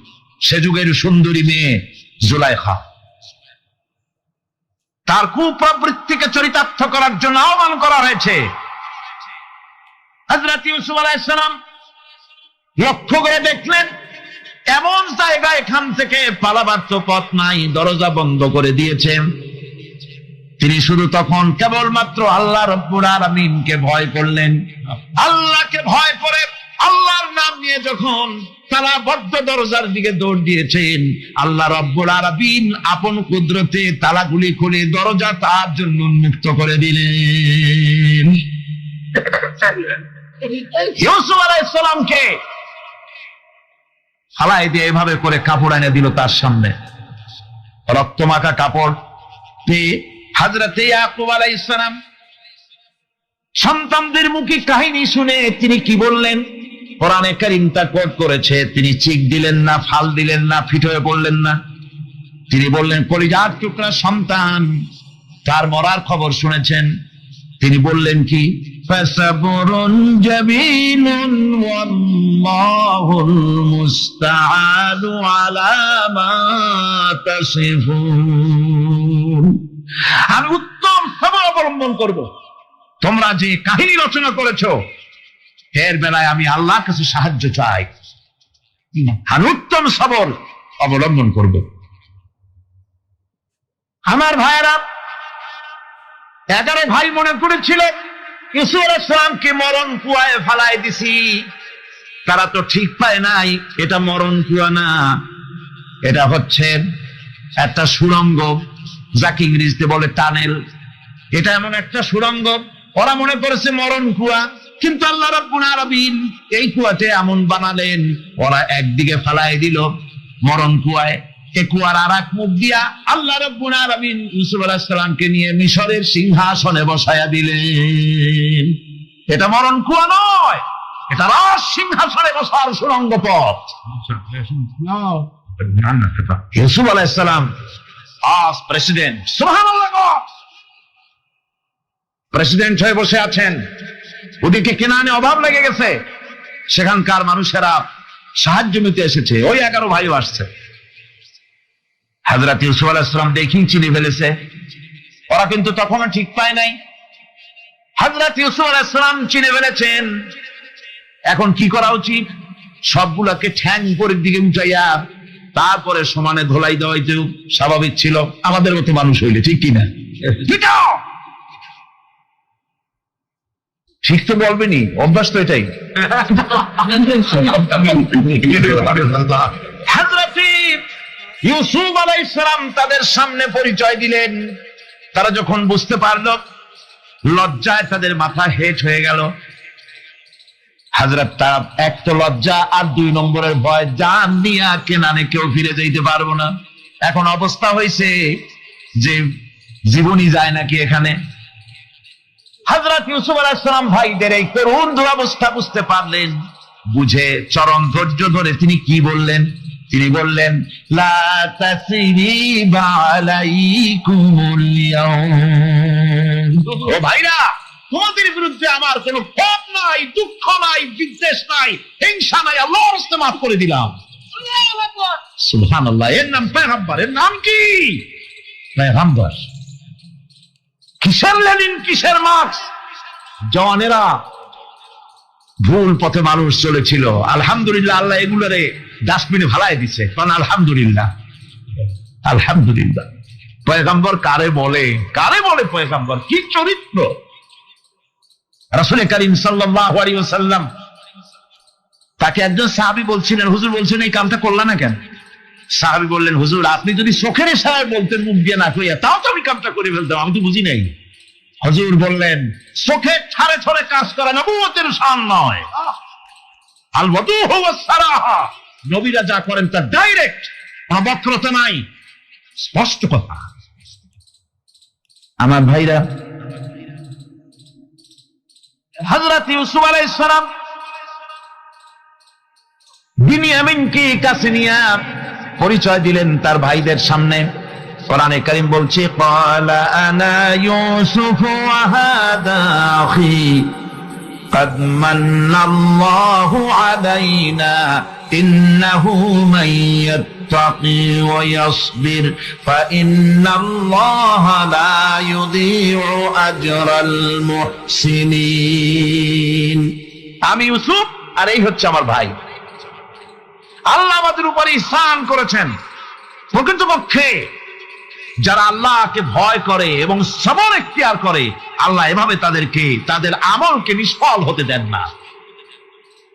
সে যুগের সুন্দরী মেয়ে জুলাইখা। তার কুপ্রবৃত্তিকে চরিতার্থ করার জন্য আহ্বান করা হয়েছে। হযরত ইউসুফ আলাইহিস সালাম লক্ষ্য করে দেখলেন, এমন জায়গা, এখান থেকে পালাবার তো পথ নাই, দরজা বন্ধ করে দিয়েছেন। তিনি শুধু তখন কেবলমাত্র আল্লাহ রাব্বুল আলামিনকে ভয় করলেন। আল্লাহকে ভয় করে আল্লাহর নাম নিয়ে যখন তালাবদ্ধ দরজার দিকে দৌড় দিয়েছেন, আল্লাহ রাব্বুল আলামিন আপন কুদরতে তালাগুলি খুলে দরজা তার জন্য উন্মুক্ত করে দিলেন। ইউসুফ আলাইহিস সালামকে ফালাই দিয়ে এভাবে করে কাপড় এনে দিল তার সামনে, রক্তমাখা কাপড় পেয়ে হযরত ইয়াকুব আলাইহিস সালাম সন্তানদের মুখে কাহিনী শুনে তিনি কি বললেন? কোরআনে কারীম তা কোট করেছে। তিনি চিক দিলেন না, ফাল দিলেন না, ফিট হয়ে পড়লেন না। তিনি বললেন, কলিজার টুকরা সন্তান, তার মরার খবর শুনেছেন? তিনি বললেন কি? فصبر جميل والله المستعان على ما تصفون। আমি উত্তম সবর অবলম্বন করব। তোমরা যে কাহিনী রচনা করেছো এর বেলায় আমি আল্লাহর কাছে সাহায্য চাই। আমি উত্তম সবর অবলম্বন করব। আমার ভাইয়েরা, 11 ভাই মনে করেছিল ইউসুফ আলাইহিস সালামকে মরণ কুয়ায় ফালায় দিছি। তারা তো ঠিক পায় নাই এটা মরণ কুয়া না, এটা হচ্ছে একটা সুড়ঙ্গ, যাকে ইংরেজিতে বলে টানেল। এটা এমন একটা সুড়ঙ্গ, ওরা মনে করেছে মরণ কুয়া, কিন্তু আল্লাহ রাব্বুল আলামিন এই কুয়াতে এমন বানালেন, ওরা একদিকে ফালায় দিল মরণ কুয়ায়, এই কুয়ার আর এক মুখ দিয়া আল্লাহ রাব্বুল আলামিন ইউসুফ আলাইহিস সালামকে নিয়ে মিশরের সিংহাসনে বসায়া দিলেন। এটা মরণ কুয়া নয়, এটা রাজ সিংহাসনে বসার সুড়ঙ্গ পথ। ইউসুফ আলাইহিস সালাম আজ প্রেসিডেন্ট, সুবহানাল্লাহ, প্রেসিডেন্ট হয়ে বসে আছেন। ওদিকে কেনানে অভাব লেগে গেছে, সেখানকার মানুষেরা সাহায্য নিতে এসেছে, ওই 11 ভাইও আসছে। হযরত ইউসুফ আলাইহিস সালাম দেখেই চিনে ফেলেছে, ওরা কিন্তু তখনও ঠিক পায় নাই। হযরত ইউসুফ আলাইহিস সালাম চিনে ফেলেছেন। এখন কি করা উচিত? সবগুলাকে ঠ্যাং উপরের দিকে উঠাইয়া তারপরে সমানে ধোলাই দেওয়াই তো স্বাভাবিক ছিল, আমাদের মতো মানুষ হইলে, ঠিক কিনা? ঠিক তো বলবেনি, অভ্যাস তো এটাই। হযরত ইউসুফ আলাইহিস সালাম তাদের সামনে পরিচয় দিলেন। তারা যখন বুঝতে পারল, লজ্জায় তাদের মাথা হেট হয়ে গেল। হযরত তার এক তো লজ্জা, আর 2 নম্বরের ভয়, জান নিয়া কেনানে কেউ ফিরে যাইতে পারবো না। এখন অবস্থা হয়েছে যে জীবনই যায় নাকি এখানে। হযরত ইউসুফ আলাইহিস সালাম ভাইদের এই করুণ দুরবস্থা বুঝতে পারলেন, বুঝে চরম ধৈর্য ধরে তিনি কি বললেন? তিনি বললেন, লা তাসরিবা আলাইকুমুল ইয়াউম। ও ভাইরা, তোমাদের বিরুদ্ধে আমার কোনো ক্ষোভ নাই, দুঃখ নাই, বিদ্বেষ নাই, হিংসা নাই, আল্লাহর রাস্তে মাফ করে দিলাম। সুবহানাল্লাহ। এর নাম পয়গম্বর। এর নাম কি? পয়গম্বর। কিসের লেনিন, কিসের মার্কস? জওয়ানেরা, ভুল পথে মানুষ চলেছিল, আলহামদুলিল্লাহ আল্লাহ এগুলোরে ডাস্টবিনে ফালায় দিছে। কারণ আলহামদুলিল্লাহ, আলহামদুলিল্লাহ। পয়গম্বর কারে বলে? কারে বলে পয়গম্বর? কি চরিত্র! রাসূল করিম সাল্লাল্লাহু আলাইহি ওয়াসাল্লাম তাকে একজন সাহাবী বলছিলেন, হুজুর বলছেন এই কামটা করলা না কেন? সাহাবী বললেন, হুজুর আপনি যদি চোখের ইশারায় বলতেন, মুখ দিয়ে না কইয়া, তাও তো আমি কামটা করে ফেলতাম, আমি তো বুঝি নাই। হুজুর বললেন, চোখে ছাড়ে ছাড়ে কাজ করা নবুয়তের শান নয়। আল ওয়াদুহু ওয়াস সারাহা, নবীরা যা করেন তা ডাইরেক্ট, কোনো বক্রতা নাই, স্পষ্ট কথা। আমার ভাইরা, হযরত ইউসুফ আলাইহিস সালাম বিনিয়ামিনকে কাছে নিয়ে পরিচয় দিলেন তার ভাইদের সামনে। কোরআনে কারীম বলছে, ক্বালা আনা ইউসুফ ওয়া হাদা আখি قد من الله علينا إنه من يتقي ويصبر فإن الله لا يضيع أجر المحسنين। আমি ইউসুফ আর এই হচ্ছে আমার ভাই। আল্লাহ আমাদের উপর ইহসান করেছেন। প্রকৃতপক্ষে যারা আল্লাহকে ভয় করে এবং সবর ইখতিয়ার করে, আল্লাহ এভাবে তাদেরকে, তাদের আমলকে নিষ্ফল হতে দেন না।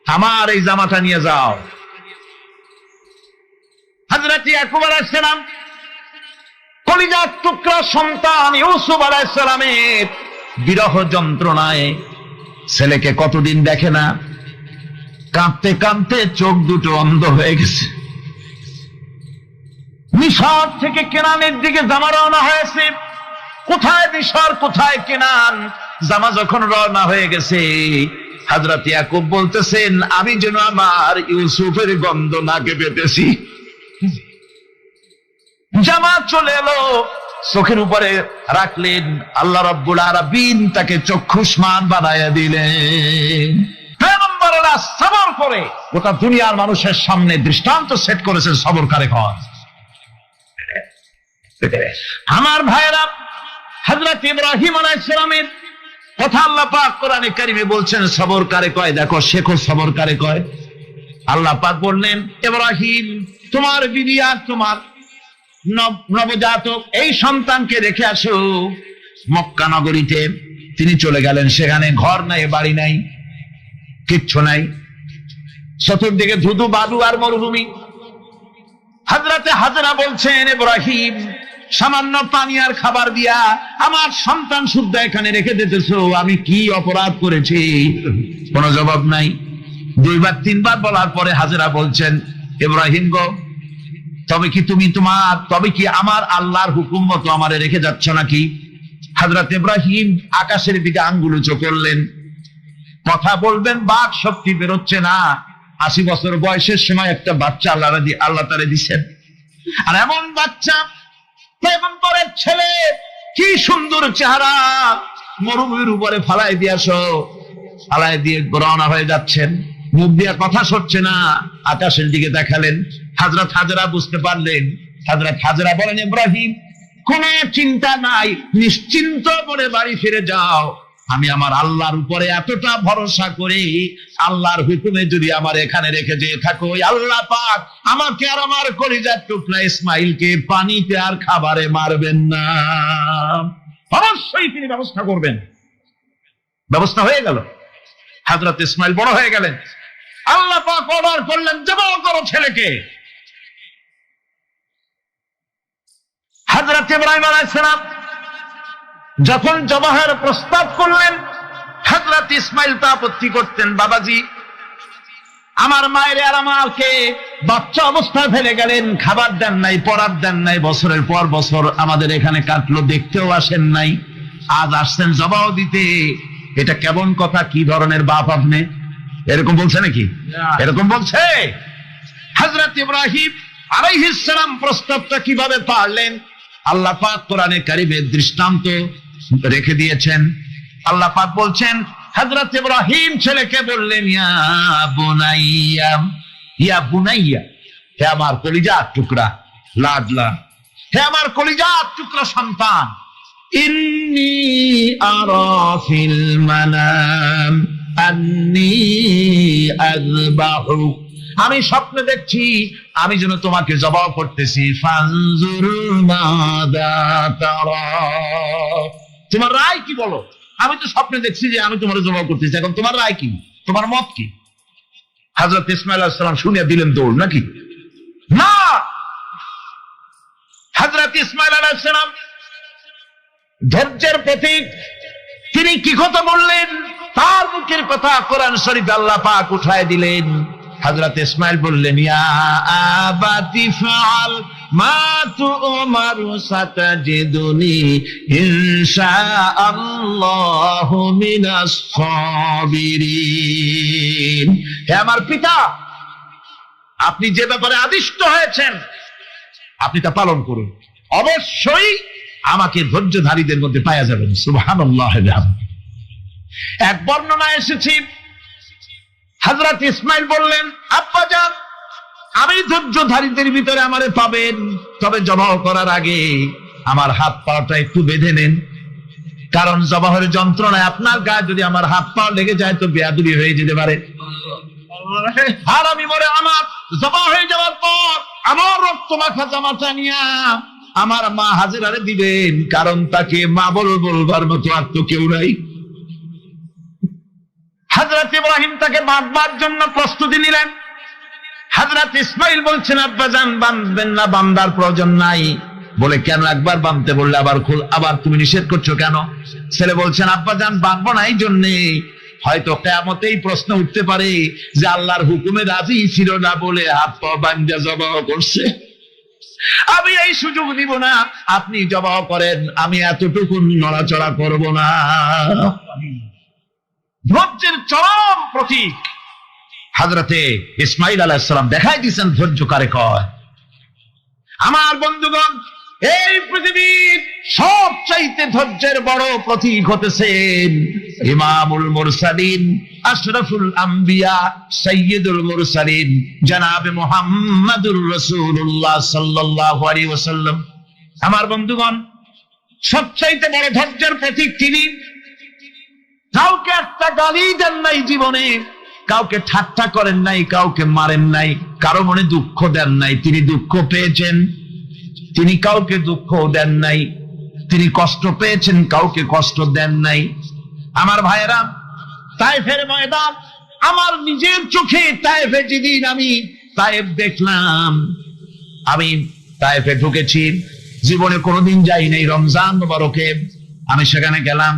আমার এই জামাটা নিয়ে যাও। হযরত ইয়াকুব আলাইহিস সালাম কলিজার টুকরা সন্তান ইউসুফ আলাইহিস সালামের বিরহ যন্ত্রণায় ছেলেকে কতদিন দেখে না, কাঁদতে কাঁদতে চোখ দুটো অন্ধ হয়ে গেছে। মিশর থেকে কেনানের দিকে জামা রওনা হয়েছে। কোথায় মিশর, কোথায় কেনান? জামা যখন রওনা হয়ে গেছে, হযরত ইয়াকুব বলতেছেন, আমি যেন আমার ইউসুফের গন্ধ নাকে পেতেছি। জামা চলে এলো, চোখের উপরে রাখলেন, আল্লাহ রাব্বুল আলামিন তাকে চক্ষুষ্মান বানায়া দিলেন। পয়গম্বরেরা সবর করে গোটা দুনিয়ার মানুষের সামনে দৃষ্টান্ত সেট করেছেন সবর কারে কয়। আমার ভাইরা, হযরত ইব্রাহিম আলাইহিস সালামের কথা আল্লাহ পাক কোরআনে কারিমে বলছেন সবর কারে কয়। দেখো, শেখো সবর কারে কয়। আল্লাহ পাক বললেন, ইব্রাহিম তোমার বিবি আর তোমার নবজাতক এই সন্তানকে রেখে আসো মক্কা নগরীতে। তিনি চলে গেলেন, সেখানে ঘর নাই, বাড়ি নাই, কিচ্ছু নাই, চতুর্দিকে ধুধু বালু আর মরুভূমি। হযরতে হাজরা বলছেন, ইব্রাহিম সামান্য পানি আর খাবার দিয়া আমার সন্তান শুদ্ধ এখানে রেখে দিতেছো, আমি কি অপরাধ করেছি? কোনো জবাব নাই। দুইবার তিনবার বলার পরে হাজরা বলছেন, ইব্রাহিম গো, তবে কি আমার আল্লাহর হুকুম মতো আমারে রেখে যাচ্ছ নাকি? হযরত ইব্রাহিম আকাশের দিকে আঙ্গুল উঁচু করলেন। কথা বলবেন, বাক শক্তি বেরোচ্ছে না। 80 বছর বয়সের সময় একটা বাচ্চা আল্লাহ তারে দিচ্ছেন। আর এমন বাচ্চা, পয়গম্বরের ছেলে, কি সুন্দর চেহারা, মরুভূমির উপরে ফালাই দিয়াছো, ফালাই দিয়ে রওনা হয়ে যাচ্ছেন, মুখ দিয়া কথা সরছে না। আকাশের দিকে দেখালেন। হযরত হাজরা বুঝতে পারলেন। হযরত হাজরা বলেন, ইব্রাহিম কোনো চিন্তা নাই, নিশ্চিন্ত করে বাড়ি ফিরে যাও। আমি আমার আল্লাহর উপরে এতটা ভরসা করি, আল্লাহর হুকুমে যদি আমার এখানে রেখে যেয়ে থাকো, আল্লাহ পাক আমাকে আর আমার কলিজার টুকরা ইসমাইলকে পানিতে আর খাবারে মারবেন না, অবশ্যই তিনি ব্যবস্থা করবেন। ব্যবস্থা হয়ে গেল। হযরত ইসমাইল বড় হয়ে গেলেন। আল্লাহ পাক অর্ডার করলেন, জবাহ করো ছেলেকে। হযরত ইব্রাহিম আলাইহিস সালাম যখন জবাহের প্রস্তাব করলেন, হযরত ইসমাইল তা আপত্তি করতেন, বাবাজি আমার মায়ের আর আমাকে বাচ্চা অবস্থায় ফেলে গেলেন, খাবার দেন নাই, পরার দেন নাই, বছরের পর বছর আমাদের এখানে কাটলো, দেখতেও আসেন নাই, আজ আসছেন জবাহ দিতে। এটা কেমন কথা? কি ধরনের বাপ আপনি? এরকম বলছে নাকি? এরকম বলছে? হযরত ইব্রাহিম আলাইহিস সালাম প্রস্তাবটা কিভাবে পারলেন? আল্লাহ পাক কোরআনে কারিমে দৃষ্টান্ত রেখে দিয়েছেন। আল্লাহ পাক বলছেন, হযরত ইব্রাহিম ছেলেকে বললেন, ইয়া বুনাইয়া, ইয়া বুনাইয়া, হে আমার কলিজার টুকরা লাডলা, হে আমার কলিজার টুকরা সন্তান, ইন্নী আরা ফিল মানাম আন্নী আযবাহু, আমি স্বপ্নে দেখছি আমি যেন তোমাকে জবাহ করতেছি। ফানজুর মাযা তারা, তোমার রায় কি বলো? আমি তো স্বপ্নে দেখছি যে আমি তোমার জবাহ করতেছি, এখন তোমার রায় কি, তোমার মত কি? হযরত ইসমাঈল আলাইহিস সালাম শুনিয়া দিলেন দৌড়, নাকি না? হযরত ইসমাঈল আলাইহিস সালাম ধৈর্যের প্রতীক, তিনি কি কথা বললেন? তার মুখের কথা কোরআন শরীফে আল্লাহ পাক উঠায় দিলেন। হযরত ইসমাঈল বললেন, ইয়া আবাতি ফাআল মা তু'মারু সাতাজিদুনি ইনশাআল্লাহু মিনাস সাবিরিন, হে আমার পিতা, আপনি যে ব্যাপারে আদিষ্ট হয়েছেন আপনি তা পালন করুন, অবশ্যই আমাকে ধৈর্যধারীদের মধ্যে পাওয়া যাবেন। সুবহানাল্লাহ। এক বর্ণনা এসেছে, হযরত ইসমাঈল বললেন, আব্বাজান আমি ধৈর্যধারীদের ভিতরে আমারে পাবেন, তবে জবাহ করার আগে আমার হাত পাটা একটু বেঁধে নেন, কারণ জবাহের যন্ত্রণায় আপনার গায়ে যদি আমার হাত পা লেগে যায় তো বেয়াদবি হয়ে যেতে পারে। আর আমি মরে আমার জবাহ হয়ে যাওয়ার পর আমার রক্ত মাখা জামাটা নিয়া আমার মা হাজেরারে দিবেন, কারণ তাকে মা বলবার মতো আর তো কেউ নাই। হযরত ইব্রাহিম তাকে বাঁধবার জন্য প্রস্তুতি নিলেন। হযরত ইসমাঈল বলছেন, আব্বাজান বাঁধবেন না, বান্দার প্রয়োজন নাই। বলে, কেন? একবার বাঁধতে বললে আবার তুমি নিষেধ করছো কেন? ছেলে বলছেন, আব্বাজান বাঁধবো না এই জন্যে, হয়তো কিয়ামতেই প্রশ্ন উঠতে পারে যে আল্লাহর হুকুমে রাজি ছিল না বলে হাত পা বাঁধা জবাহ করছে, আমি এই সুযোগ দিব না, আপনি জবাহ করেন, আমি এতটুকু নড়াচড়া করব না। ধৈর্যের চরম প্রতীক হযরতে ইসমাঈল আলাইহিস সালাম দেখাই দিয়েছেন ধৈর্য কারে কয়। আমার বন্ধুগণ, এই পৃথিবীর সবচাইতে ধৈর্যের বড় প্রতীক হতেছেন ইমামুল মুরসালিন, আশরাফুল আম্বিয়া, সাইয়্যিদুল মুরসালিন জনাবে মুহাম্মাদুর রাসূলুল্লাহ সাল্লাল্লাহু আলাইহি ওয়াসাল্লাম। আমার বন্ধুগণ, সবচাইতে বড় ধৈর্যের প্রতীক তিনি। কাউকে একটা গালি দেন নাই জীবনে, কাউকে ঠাট্টা করেন নাই, কাউকে মারেন নাই, কারো মনে দুঃখ দেন নাই। তিনি দুঃখ পেয়েছেন, তিনি কাউকে দুঃখ দেন নাই। তিনি কষ্ট পেয়েছেন, কাউকে কষ্ট দেন নাই। আমার ভাইয়েরা, তায়েফের ময়দান, আমার নিজের চোখে তায়েফে যেদিন আমি তায়েফ দেখলাম, আমি তায়েফে ঢুকেছি, জীবনে কোনোদিন যাই নাই। রমজান মুবারকে আমি সেখানে গেলাম,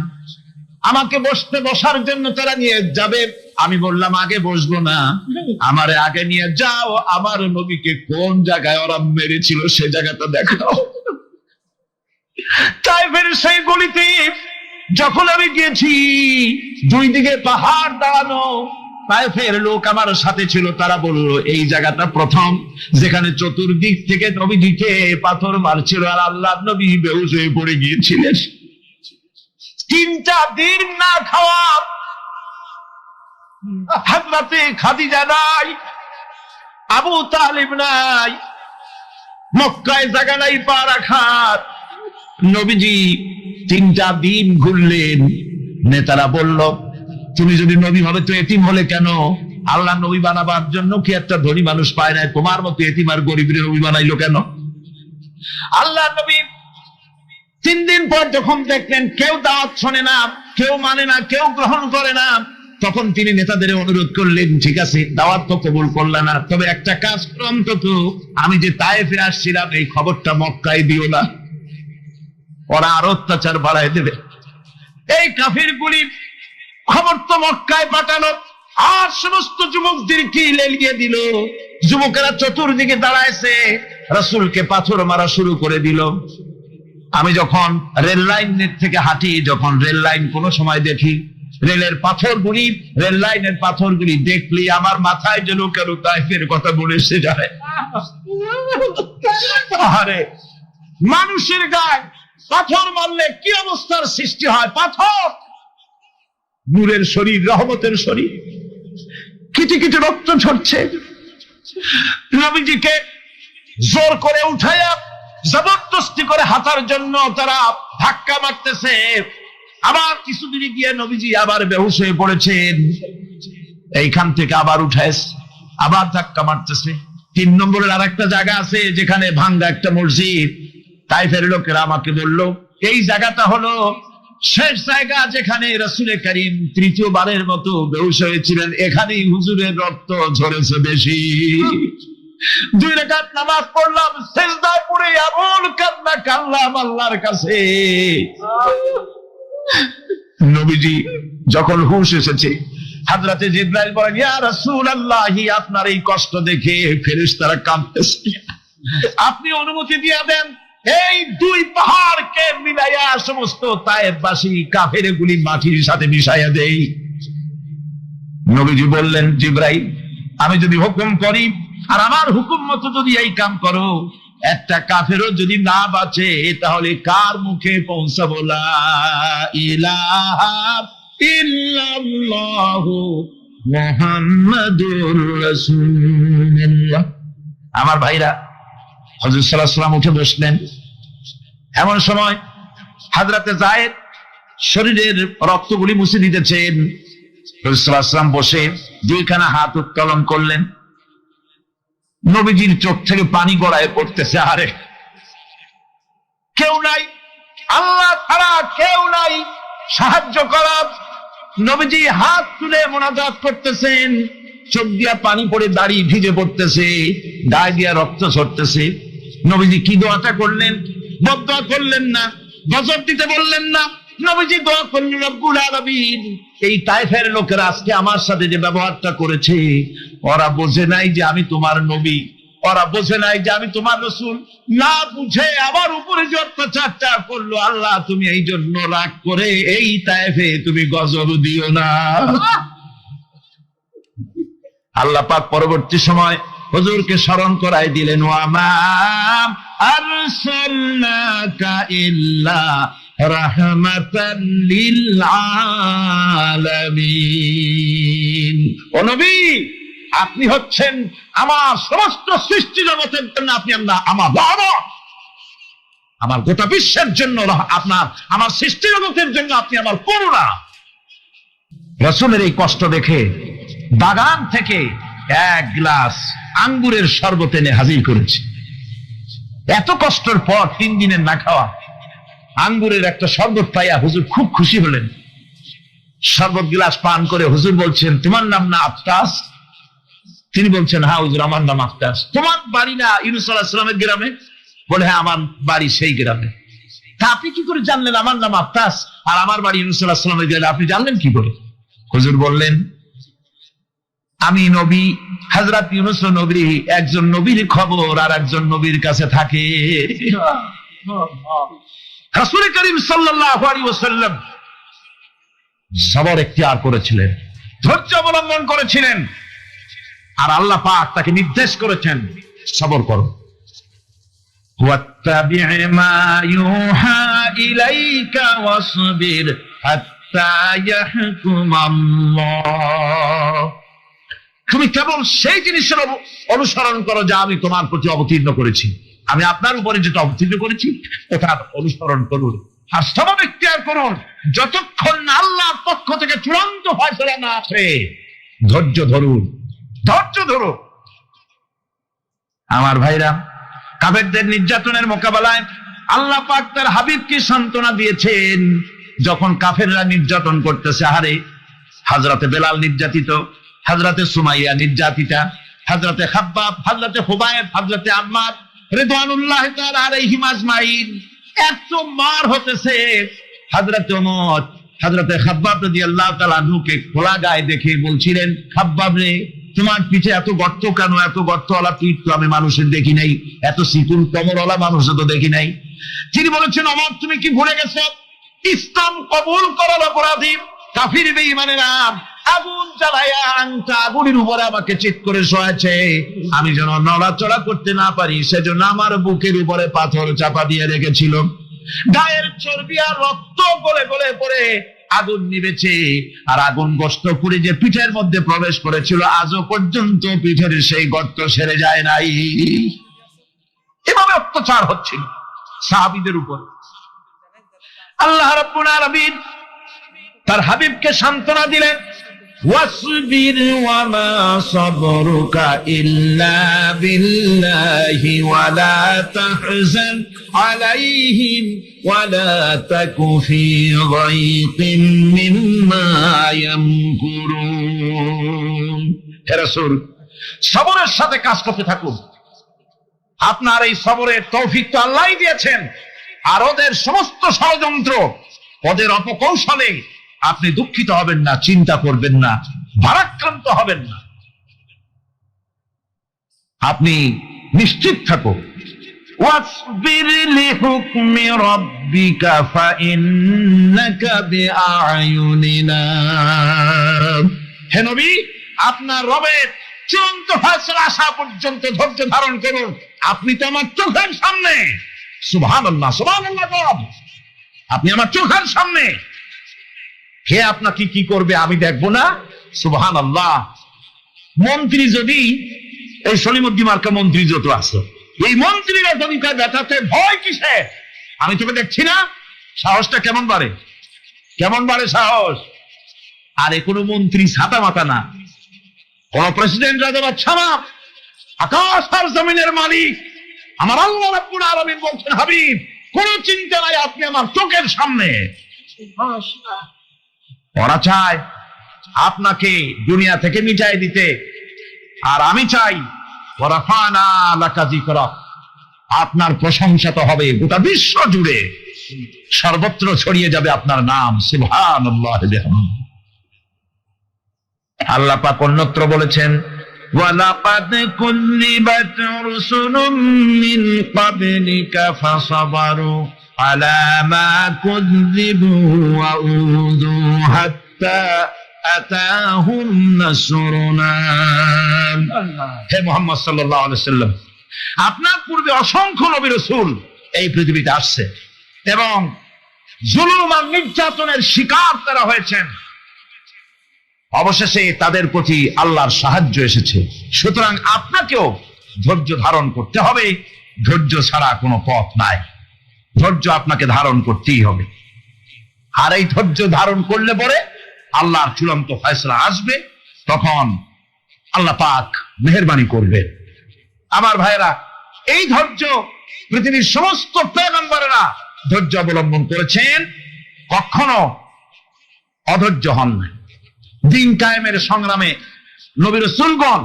আমাকে বসার জন্য তারা নিয়ে যাবে। আমি বললাম আগে বসবো না, আমারে আগে নিয়ে যাও, আমার নবীকে কোন জায়গায় ওরা মেরেছিল সে জায়গাটা দেখাও। তাইফের সেই গলিতে যখন আমি গেছি, দুই দিকে পাহাড় দাঁড়ানো, তাইফের লোক আমার সাথে ছিল, তারা বলল এই জায়গাটা প্রথম যেখানে চতুর্দিক থেকে নবীজিকে পাথর মারছিল আর আল্লাহ নবী বেহুশ হয়ে পড়ে গিয়েছিলেন। 3টা দিন না খাওয়া, হযরতে খাদিজা নাই, আবু তালিব নাই, মক্কায় জায়গা নাই পা রাখার। নবীজি 3টা দিন ঘুরলেন। নেতারা বলল তুমি যদি নবী হবে তো এতিম হলে কেন? আল্লাহ নবী বানাবার জন্য কি একটা ধনী মানুষ পায় নাই? তোমার মতো এতিম আর গরিবের নবী বানাইলো কেন? আল্লাহ নবী 3 দিন পর যখন দেখলেন কেউ দাওয়াত শোনে না, কেউ মানে না, কেউ গ্রহণ করে না, তখন তিনি নেতাদের অনুরোধ করলেন ঠিক আছে দাওয়াত তো কবুল করলে না, তবে একটা কাজ করো, অন্তত আমি যে তায়েফে আসছিলাম এই খবরটা মক্কায় দিও না, ওরা আরো অত্যাচার বাড়ায় দেবে। এই কাফিরগুলি খবর তো মক্কায় পাঠালো, আর সমস্ত যুবকদেরকে লেলিয়ে দিল। যুবকেরা চতুর্দিকে দাঁড়াইছে, রাসূলকে পাথর মারা শুরু করে দিল। আমি যখন রেল লাইনের থেকে হাঁটি, যখন রেল লাইন কোনো সময় দেখি, রেলের পাথরগুলি, রেল লাইনের পাথরগুলি দেখলি আমার মাথায় যেন কেন তায়েফের কথা বলে এসে যায়। আরে মানুষের গায়ে পাথর মারলে কি অবস্থার সৃষ্টি হয়? পাথর নূরের শরীর, রহমতের শরীর, কিটি কিটি রক্ত ঝরছে। নবীজিকে জোর করে উঠাইয়া জবরদস্তি করে হাঁটার জন্য তারা ধাক্কা মারতেছে। আবার কিছুদিন গিয়ে নবীজি আবার বেহুশ হয়ে পড়েছেন, এইখান থেকে আবার উঠাইস, আবার ধাক্কা মারতেছে। 3 নম্বরের আর একটা জায়গা আছে যেখানে ভাঙ্গা একটা মসজিদ। তাইফের লোকেরা আমাকে বলল এই জায়গাটা হলো শেষ জায়গা যেখানে রাসূল করিম 3য়-বারের মতো বেহুশ হয়েছিলেন, এখানেই হুজুরের রক্ত ঝরেছে বেশি। 2 রাকাত নামাজ পড়লাম, সিজদায় পড়ে এমন কান্না কাঁদলাম আল্লাহর কাছে। নবীজি যখন হুঁশ এসেছে, হযরতে জিবরাইল বলেন ইয়া রাসূলুল্লাহ, আপনার এই কষ্ট দেখে ফেরেশতারা কাঁদতেছে, আপনি অনুমতি দিয়ে দেন এই 2 পাহাড়কে মিলাইয়া সমস্ত তায়েফবাসী কাফেরগুলি মাটির সাথে মিশাইয়া দেই। নবীজি বললেন জিবরাইল, আমি যদি হুকুম করি আর আমার হুকুম মতো যদি এই কাম করো, একটা কাফেরও যদি না বাঁচে তাহলে কার মুখে পৌঁছাবো লা ইলাহা ইল্লাল্লাহু মুহাম্মাদুর রাসূলুল্লাহ। আমার ভাইরা, হযরত সাল্লাল্লাহু আলাইহি ওয়াসাল্লাম উঠে বসলেন। এমন সময় হযরতে যায়েদ শরীরের রক্তগুলি মুছে দিতেছেন। হযরত সাল্লাল্লাহু আলাইহি ওয়াসাল্লাম বসে 2খানা হাত উত্তোলন করলেন। নবীজির চোখ থেকে পানি গড়ায় পড়তেছে। আরে কেউ নাই, আল্লাহ ছাড়া কেউ নাই সাহায্য করার। নবীজি হাত তুলে মোনাজাত করতেছেন, চোখ দিয়া পানি পড়ে দাড়ি ভিজে পড়তেছে, গায়ে দিয়া রক্ত ঝরতেছে। নবীজি কি দোয়াটা করলেন? বদদোয়া করলেন না, গজব দিতে বললেন না, নবীজি দোয়া করলেন রব্বুল আলামিন, এই তায়েফের লোকেরা আজকে আমার সাথে যে ব্যবহারটা করেছে, ওরা বোঝে নাই যে আমি তোমার নবী, ওরা বোঝে নাই যে আমি তোমার রাসূল, না বুঝে আমার উপরে যে অত্যাচারটা করলো, আল্লাহ তুমি এই জন্য রাগ করে এই তায়েফে তুমি গজব দিও না। আল্লাহ পাক পরবর্তী সময় হুজুরকে স্মরণ করাই দিলেন, ওয়া মা আরসালনাকা ইল্লা রাহমাতাল লিল আলামিন। ও নবী, আপনি হচ্ছেন আমার সমস্ত সৃষ্টি জগতের জন্য, আপনি আমার বাবা, আমার গোটা বিশ্বের জন্য আপনার, আমার সৃষ্টি জগতের জন্য আপনি আমার করুণা। রাসূলের এই কষ্ট দেখে বাগান থেকে এক গ্লাস আঙ্গুরের শরবত এনে হাজির করেছে। এত কষ্টের পর 3 দিনের না খাওয়া আঙ্গুরের একটা শরবত পাইয়া হুজুর খুব খুশি হলেন। শরবত গ্লাস পান করে হুজুর বলছেন, তোমার নাম না আফতাস? তিনি বলছেন, হ্যাঁ হুজুর, আমার নাম আফতাস। তোমার বাড়ি না ইউনূস আলাইহিস সালামের গ্রামে? বলে, হ্যাঁ, আমার বাড়ি সেই গ্রামে। তা আপনি কি করে জানলেন আমার নাম আফতাস আর আমার বাড়ি ইউনূস আলাইহিস সালামের গ্রামে? আপনি জানলেন কি করে? হুজুর বললেন, আমি নবী, হযরত ইউনূস নবী, একজন নবীর খবর আর একজন নবীর কাছে থাকে। রাসূল করিম সাল্লাল্লাহু আলাইহি ওয়াসাল্লাম সবর ইখতিয়ার করেছিলেন, ধৈর্য অবলম্বন করেছিলেন, আর আল্লাহ পাক তাকে নির্দেশ করেছেন, সবর করো। ওয়াত্তাবি' মা ইউহা ইলাইকা ওয়াসবির হাত্তা ইয়াহকুমাল্লাহ। তুমি কেবল সেই জিনিসের অনুসরণ করো যা আমি তোমার প্রতি অবতীর্ণ করেছি। আমি আপনার উপরে যেটা অবতীর্ণ করেছি ওটার অনুসরণ করুন, আর সবর ইখতিয়ার করুন যতক্ষণ না আল্লাহর পক্ষ থেকে চূড়ান্ত ফয়সালা না আসে। ধৈর্য ধরুন, ধৈর্য ধরুন। আমার ভাইরা, কাফেরদের নির্যাতনের মোকাবেলায় আল্লাহ পাক তার হাবিবকে সান্ত্বনা দিয়েছেন। যখন কাফেররা নির্যাতন করতেছে, হারে হযরতে বেলাল নির্যাতিত, হযরতে সুমাইয়া নির্যাতিতা, হযরতে খাব্বাব, হযরতে হুবায়ব, হযরতে আম্মার রিদওয়ানুল্লাহি তাআলা আলাইহিম আজমাইন, এত মার হতেছে। হযরতে ওমর হযরতে খাব্বাব রাদিয়াল্লাহু তাআলা আনহুকে খোলা গায়ে দেখে বলছিলেন, খাব্বাব রে, তোমার পিঠে এত গর্ত কেন? এত গর্তওয়ালা পিঠ তো আমি মানুষের দেখি নাই, এত চিকুন কোমরওয়ালা মানুষও তো দেখি নাই। তিনি বলেছেন, ওমর, তুমি কি ভুলে গেছো? ইসলাম কবুল করার অপরাধী কাফির বেঈমানেরা আগুন জ্বালায়া আংটা আগুনের উপরে আমাকে চিৎ করে শোয়াছে। আমি যেন নড়াচড়া করতে না পারি সেজন্য আমার বুকের উপরে পাথর চাপা দিয়ে রেখেছিল। গায়ের চর্বি আর রক্ত গলে গলে পড়ে আগুন নিবেছে, আর আগুন গোশত পুড়ে যে পিঠের মধ্যে প্রবেশ করেছিল আজও পর্যন্ত পিঠের সেই গর্ত সেরে যায় নাই। এভাবে অত্যাচার হচ্ছিল সাহাবীদের উপর। আল্লাহ রাব্বুল আলামিন তার হাবিবকে সান্ত্বনা দিলেন, ওয়াসবির ওয়া মা সাবরুকা ইল্লা বিল্লাহি ওয়া লা তাহজান আলাইহিম ওয়া লা তাকু ফি যায়কিন মিম্মা ইয়ামকুরুন। হে রাসূল, সবরের সাথে কাজ করতে থাকুন। আপনার এই সবরের তৌফিক তো আল্লাহই দিয়েছেন, আর ওদের সমস্ত ষড়যন্ত্র, ওদের অপকৌশলে আপনি দুঃখিত হবেন না, চিন্তা করবেন না, ভারাক্রান্ত হবেন না। আপনি নিশ্চিত থাকুন। ওয়াসবির লিহুকমি রাব্বিকা ফাইন্নাকা বিআয়ুনিনা। হে নবী, আপনার রবের চূড়ান্ত ফয়সালা আসা পর্যন্ত ধৈর্য ধারণ করুন। আপনি তো আমার চোখের সামনে। সুবহানাল্লাহ, সুবহানাল্লাহ। আপনি আমার চোখের সামনে। কে আপনাকে কি করবে আমি দেখবো না? সুবহানাল্লাহ। মন্ত্রী যদি, এই সলিমুদ্দিন মার্কা মন্ত্রী যত আছে, এই মন্ত্রীরা যদি ব্যথাতে ভয় কিসে? আমি তোকে দেখছি না? সাহসটা কেমন বাড়ে, কেমন বাড়ে সাহস। আর এ কোনো মন্ত্রী ছাতা মাথা না, কোন প্রেসিডেন্ট রাজা বাদশা না, আকাশ আর জমিনের মালিক আমার আল্লাহ রাব্বুল আলামিন বলছেন, হাবিব, কোনো চিন্তা নাই, আপনি আমার চোখের সামনে। ওরা চায় আপনাকে দুনিয়া থেকে মিটাই দিতে, আর আমি চাই ওয়ারাফানা লাকা যিকরাক, আপনার প্রশংসা তো হবে গোটা বিশ্ব জুড়ে, সর্বত্র ছড়িয়ে যাবে আপনার নাম। সুবহানাল্লাহ। আল্লাহ পাক অন্যত্র বলেছেন, ওয়ালাকাদ কুযযিবাত রুসুলুম মিন ক্বাবলিকা ফাসাবারু আলা মা কুযযিবু ওয়া উযু হাত্তা আতাহুম নাসরুনা। হে মুহাম্মদ সাল্লাল্লাহু আলাইহি ওয়াসাল্লাম, আপনার পূর্বে অসংখ্য নবী রাসূল এই পৃথিবীতে আসছে এবং জুলুম আর নির্যাতনের শিকার তারা হয়েছেন। অবশেষে তাদের প্রতি আল্লাহর সাহায্য এসেছে। সুতরাং আপনাকেও ধৈর্য ধারণ করতে হবে। ধৈর্য ছাড়া কোনো পথ নাই। ধৈর্য আপনাকে ধারণ করতেই হবে। আর এই ধৈর্য ধারণ করলে পরে আল্লাহর চূড়ান্ত ফয়সালা আসবে, তখন আল্লাহ পাক মেহেরবানি করবে। আমার ভাইরা, এই ধৈর্য পৃথিবীর সমস্ত পয়গম্বরেরা ধৈর্য অবলম্বন করেছেন, কখনো অধৈর্য হন না। দিন কায়েমের সংগ্রামে নবী রাসূলগণ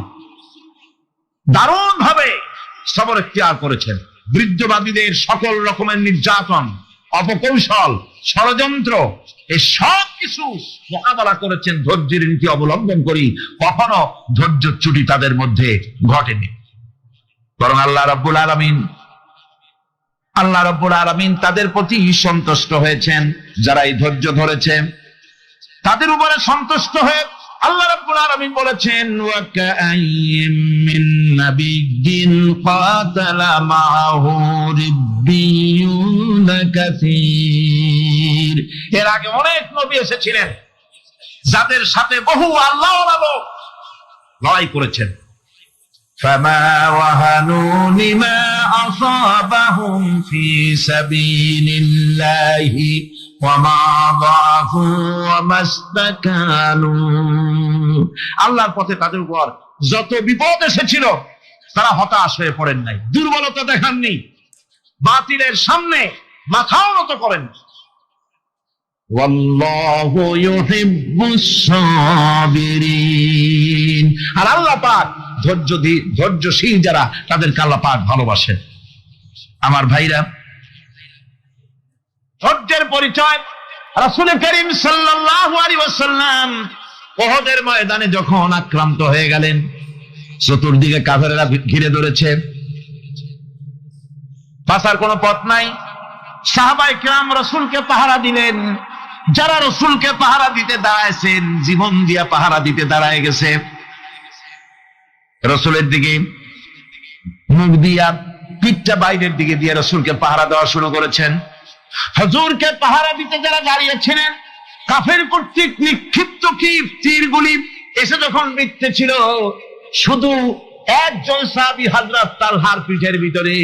দারুণ ভাবে সবর ইখতিয়ার করেছেন। বৃদ্ধবাদীদের সকল রকমের নির্যাতন, অপকৌশল, ষড়যন্ত্র, এই সব কিছু মোকাবেলা করেছেন ধৈর্যের নীতি অবলম্বন করি। কখনো ধৈর্য ত্রুটি তাদের মধ্যে ঘটেনি, বরং আল্লাহ রাব্বুল আলামিন তাদের প্রতি সন্তুষ্ট হয়েছেন। যারা এই ধৈর্য ধরেছে তাদের উপরে সন্তুষ্ট হয়ে আল্লাহ রাব্বুল আলামিন বলেছেন, ওয়া কাআইয়্যিম মিন নাবিয়্যিন কাতালা মাআহু রিব্বিয়ুন কাসীর। এর আগে অনেক নবী এসেছিলেন যাদের সাথে বহু আল্লাহওয়ালা লোক লড়াই করেছেন। ফামা ওয়াহানু লিমা আসাবাহুম ফি সাবিলিল্লাহি ওয়ামা যাফু ওয়ামা ইসতাকানু। আল্লাহর পথে তাদের উপর যত বিপদ এসেছিল তারা হতাশ হয়ে পড়েন নাই, দুর্বলতা দেখাননি, বাতিলের সামনে মাথাও নত করেন। ওয়াল্লাহু ইউহিব্বুস সাবিরিন। আর আল্লাহ পাক ধৈর্যশীল যারা, তাদেরকে আল্লাহ পাক ভালোবাসেন। আমার ভাইরা, ধৈর্যের পরিচয় রাসূল করিম সাল্লাল্লাহু আলাইহি ওয়াসাল্লাম উহুদের ময়দানে যখন আক্রান্ত হয়ে গেলেন, চতুর্দিকে কাফেররা ঘিরে ধরেছে, বাঁচার কোনো পথ নাই। সাহাবায়ে কেরাম রাসূলকে পাহারা দিলেন। যারা রাসূলকে পাহারা দিতে দাঁড়াইছেন, জীবন দিয়া পাহারা দিতে দাঁড়ায় গেছে। রাসূলের দিকে মুখ দিয়া, পিঠটা বাইরের দিকে দিয়ে রাসূলকে পাহারা দেওয়া শুরু করেছেন। হুজুরকে পাহারা দিতে যারা দাঁড়িয়েছিলেন, কাফের কর্তৃক নিক্ষিপ্ত কি তীরগুলি এসে যখন বিঁধতেছিল, শুধু একজন সাহাবী হযরত তালহার পিঠের ভিতরে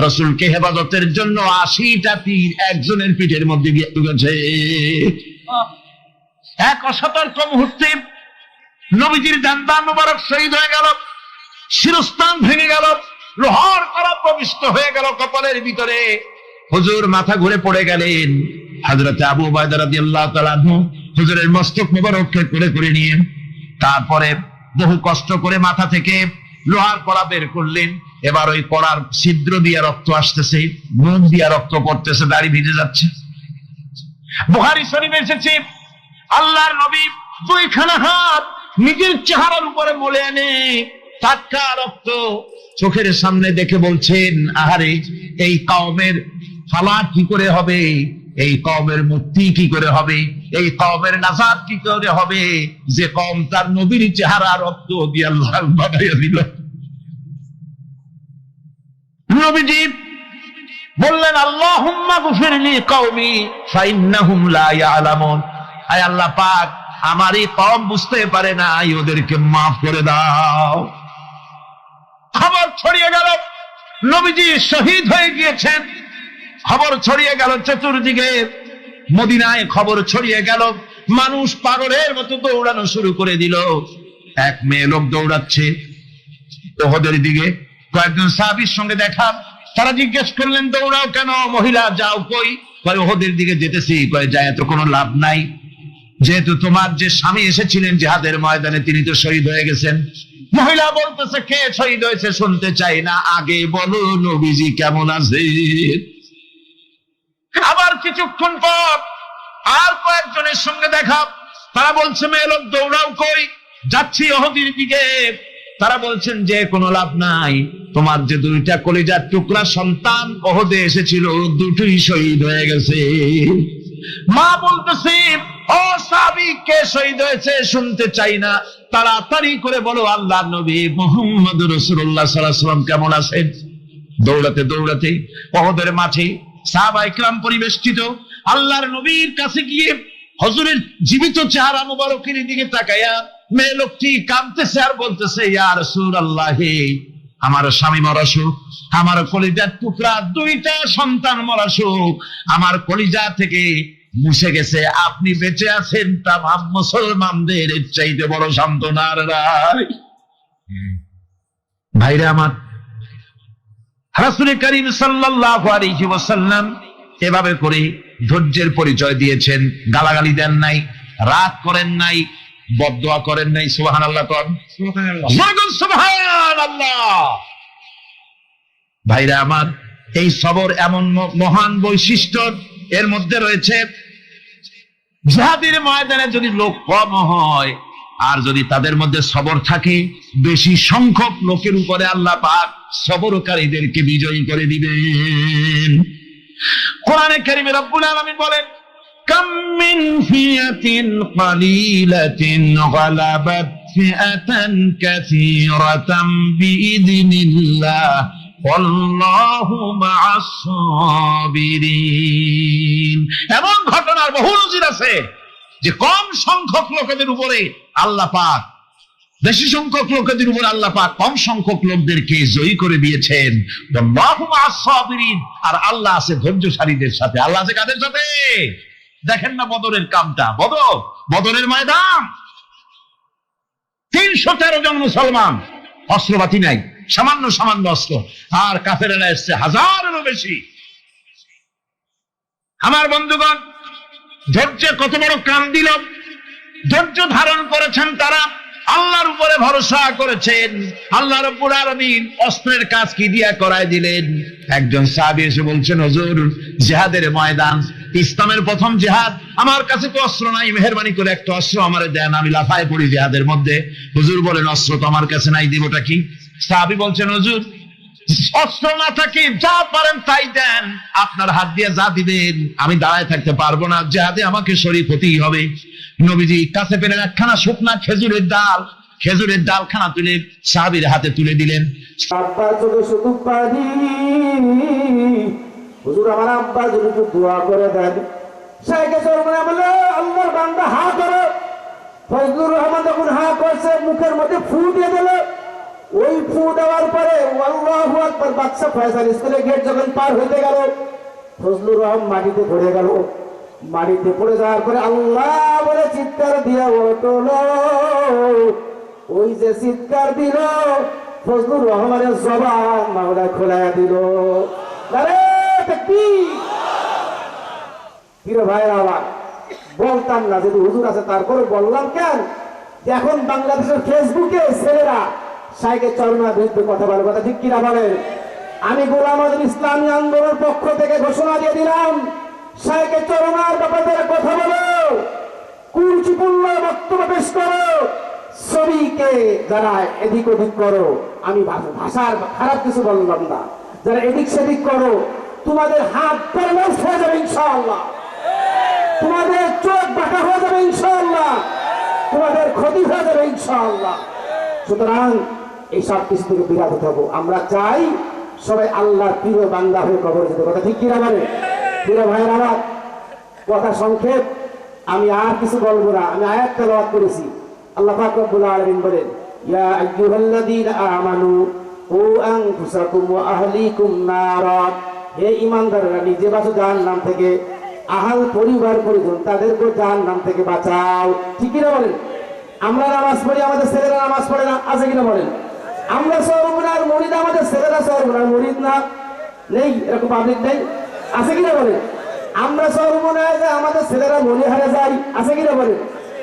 রাসূলকে হেফাজতের জন্য 80টা তীর একজনের পিঠের মধ্যে গিয়ে ঢুকেছে। এক অসতর্ক মুহূর্তে নবীজির জানদান মুবারক শহীদ হয়ে গেল, শিরস্থান ভেঙে গেল, লোহার কড়া প্রবিষ্ট হয়ে গেল কপালের ভিতরে। হুজুর মাথা ঘুরে পড়ে গেলেন। হযরত আবু উবাইদা রাদিয়াল্লাহু তাআলা আনহু হুজুরের মস্তক মুবারককে করে নিয়ে তারপরে বহু কষ্ট করে মাথা থেকে লোহার কড়া বের করলেন। এবার ওই কড়ার ছিদ্র দিয়ে রক্ত আসতেছে, মুখ দিয়ে রক্ত পড়তেছে, দাড়ি ভিজে যাচ্ছে। বুখারী শরীফে এসেছে, আল্লাহর নবী দুইখানা হাত নিজের চেহারার উপরে মলে এনে টাটকা রক্ত চোখের সামনে দেখে বলছেন, আহারে, এই কওমের ফালাক কি করে হবে, এই কওমের মুক্তি কি করে হবে, এই কওমের নাজাত কি করে হবে, যে কওম তার নবীর চেহারা রক্ত দিয়ে আল্লাহ বানাইয়া দিল। নবীজি বললেন, আল্লাহুম্মা গফিরলি কওমি ফাইন্নাহুম লা ইয়ালামুন। আয় আল্লাহ পাক, আমার এই কওম বুঝতে পারে না, ওদেরকে মাফ করে দাও। খবর ছড়িয়ে গেল নবীজি শহীদ হয়ে গিয়েছেন। খবর ছড়িয়ে গেল চতুর্দিকে, মদিনায় খবর ছড়িয়ে গেল। মানুষ পাগলের মতো দৌড়ানো শুরু করে দিল। এক মেয়ে লোক দৌড়াচ্ছে উহুদের দিকে। কয়েকজন সাহাবীর সঙ্গে দেখা, তারা জিজ্ঞেস করলেন, দৌড়াও কেন? মহিলা, যাও কই? কয়, উহুদের দিকে যেতেছি। কয়, যায় তো কোনো লাভ নাই, যেহেতু তোমার যে স্বামী এসেছিলেন জিহাদের ময়দানে, তিনি তো শহীদ হয়ে গেছেন। মহিলা বলতেছে, কে শহীদ হয়েছে শুনতে চাই না, আগে বলো নবীজি কেমন আছে। আবার কিছুক্ষণ পর আর কয়েকজনের সঙ্গে দেখা, তারা বলছে, মেয়ে লোক দৌড়াও কই? যাচ্ছি উহুদের দিকে। তারা বলছেন যে কোনো লাভ নাই, তোমার যে দুইটা কলিজার টুকরা সন্তান উহুদে এসেছিল, দুটোই শহীদ হয়ে গেছে। মা বলতেছে, ও সাহাবী, কে শহীদ হয়েছে শুনতে চাই না, তাড়াতাড়ি করে বলো আল্লাহর নবী মুহাম্মদ রাসূলুল্লাহ সাল্লাল্লাহু আলাইহি ওয়াসাল্লাম কেমন আছেন। দৌড়াতে দৌড়াতে উহুদের মাঠে সাহাবায়ে কেরাম পরিবেষ্টিত, আল্লাহর নবীর কাছে গিয়ে হুজুরের জীবিত চেহারা মুবারকের দিকে তাকায়া মেয়ে লোকটি কাঁদতেছে আর বলতেছে, ইয়া রাসূলুল্লাহ, আমার স্বামী মরা শোক, আমার কলিজার টুকরা দুইটা সন্তান মরা শোক আমার কলিজা থেকে মুছে গেছে, আপনি বেঁচে আছেন তামাম মুসলমানদের চাইতে বড় সান্ত্বনার রায়। ভাইরা আমার, রাসূল করিম সাল্লাল্লাহু আলাইহি ওয়াসাল্লাম এভাবে করে ধৈর্যের পরিচয় দিয়েছেন। গালাগালি দেন নাই, রাগ করেন নাই, বদদোয়া করেন নাই। সুবহানাল্লাহ কোন সুবহানাল্লাহ। ভাইরা আমার, এই সবর এমন মহান বৈশিষ্ট্য এর মধ্যে রয়েছে, জিহাদের ময়দানে যদি লোক কম হয় আর যদি তাদের মধ্যে সবর থাকে, বেশি সংখ্যক লোকের উপরে আল্লাহ পাক সবরকারীদেরকে বিজয়ী করে দিবেন। কোরআনে কারীমে রব্বুল আলামিন বলেন, কাম মিন ফিয়াতিন কালিলাতিন গালাবাত ফিআতান কাসীরাতাম বিইذনিল্লাহ আল্লাহু মা'আস সাবিরিন। এমন ঘটনার বহু নজির আছে যে কম সংখ্যক লোকেদের উপরে আল্লাহ পাক, বেশি সংখ্যক লোকেদের উপর আল্লাহ পাক কম সংখ্যক লোকদেরকে জয়ী করে দিয়েছেন। আল্লাহু মা'আস সাবিরিন, আর আল্লাহ আছে ধৈর্যশালীদের সাথে। আল্লাহ আছে কাদের সাথে? দেখেন না বদরের কামটা, বদরের ময়দান, 313 জন মুসলমান, অস্ত্রপাতি নাই, সামান্য সামান্য অস্ত্র, আর কাফেরেরা এসছে হাজারেরও বেশি। আমার বন্ধুগণ, ধৈর্য কত বড় কাম দিল, ধৈর্য ধারণ করেছেন তারা, আল্লাহর উপরে ভরসা করেছেন। আল্লাহ রাব্বুল আলামিন অস্ত্রের কাজ কি দিয়া করায় দিলেন। একজন সাহাবী এসে বলছেন, হুজুর, জিহাদের ময়দান, ইসলামের প্রথম জিহাদ, আমার কাছে তো অস্ত্র নাই, মেহেরবানি করে একটা অস্ত্র আমারে দেন, আমি লাফায় পড়ি জিহাদের মধ্যে। হুজুর বলেন, অস্ত্র তো আমার কাছে নাই, দিবটা কি? সাহাবী বলছেন, হুজুর, অস্ত্র না থাকে যা পারেন তাই দেন, আপনার হাত দিয়ে যা দিবেন আমি দাঁড়ায় থাকতে পারবো না, জিহাদে আমাকে শরীক হতেই হবে। নবীজি কাছে পেলেন একখানা শুকনা খেজুরের ডালখানা তুলে সাহাবীর হাতে তুলে দিলেন। আব্বা চোখে শুধু পানি, হুজুর আমার আব্বা যদি একটু দোয়া করে দেন। শাইখে চরমনে বলে, আল্লাহর বান্দা হা করো। ফজলুর রহমান যখন হা করছে, মুখের মধ্যে ফু দিয়ে দিল। ওই ফু দেওয়ার পরে আল্লাহু আকবার, বাদশা ফয়সাল স্কুলের গেট যখন পার হইতে গেল, ফজলুর রহমান মাটিতে পড়ে গেল। মাটিতে পড়ে যাওয়ার পরে আল্লাহ বলে চিৎকার দিয়া ওঠল। ওই যে চিৎকার দিল, ফজলুর রহমানের জবান মাওলা খোলায়া দিল। আরে প্রিয় ভাইরা আমার, বলতাম না যদি হুজুর আছে, তারপরে বললাম কেন যে এখন বাংলাদেশের ফেসবুকে ছেলেরা শাইখে চরমনের বিরুদ্ধে কথা বলে, কথা ঠিক কিনা বলেন? আমি গোলাম আজম ইসলামী আন্দোলনের পক্ষ থেকে ঘোষণা দিয়ে দিলাম, শাইখে চরমনের ব্যাপারে কথা বলো, কুরুচিপূর্ণ বক্তব্য পেশ করো, ছবিকে যারা এদিক ওদিক করো, আমি ভাষার খারাপ কিছু বললাম না, যারা এদিক সেদিক করো, তোমাদের হাত প্যারালাইজ হয়ে যাবে ইনশাআল্লাহ, তোমাদের চোখ বাঁকা হয়ে যাবে ইনশাআল্লাহ, তোমাদের ক্ষতি হয়ে যাবে ইনশাআল্লাহ। সুতরাং এই সব কিছু থেকে বিরত থাকবো। আমরা চাই সবাই আল্লাহর প্রিয় বান্দা হয়ে কবরে যেতে, কথা ঠিক কিনা বলে? প্রিয় ভাইয়ের আমার, কথা সংক্ষেপ, আমি আর কিছু বলবো না। আমি আয়াত তেলাওয়াত করেছি। আল্লাহ পাক রব্বুল আলামিন বলেন, ইয়া আইয়ুহাল্লাযীনা আমানু কু আনফুসাকুম ওয়া আহলিকুম নারা, হে ঈমানদাররা, নিজে বাঁচো জাহান্নাম থেকে, আহল পরিবার পরিজন তাদেরকে জাহান্নাম থেকে বাঁচাও। ঠিক কিনা বলেন? আমরা নামাজ পড়ি, আমাদের ছেলেরা নামাজ পড়ে না, আছে কিনা বলেন? আমরা সরমুনার মুরিদ, আমাদের ছেলেরা সরমুনার মুরিদ না, নেই, এরকম পাবলিক নেই, আছে কিনা বলেন? আমরা সরমুনায় যে আমাদের ছেলেরা মনিহারে যাই, আছে কিনা বলেন?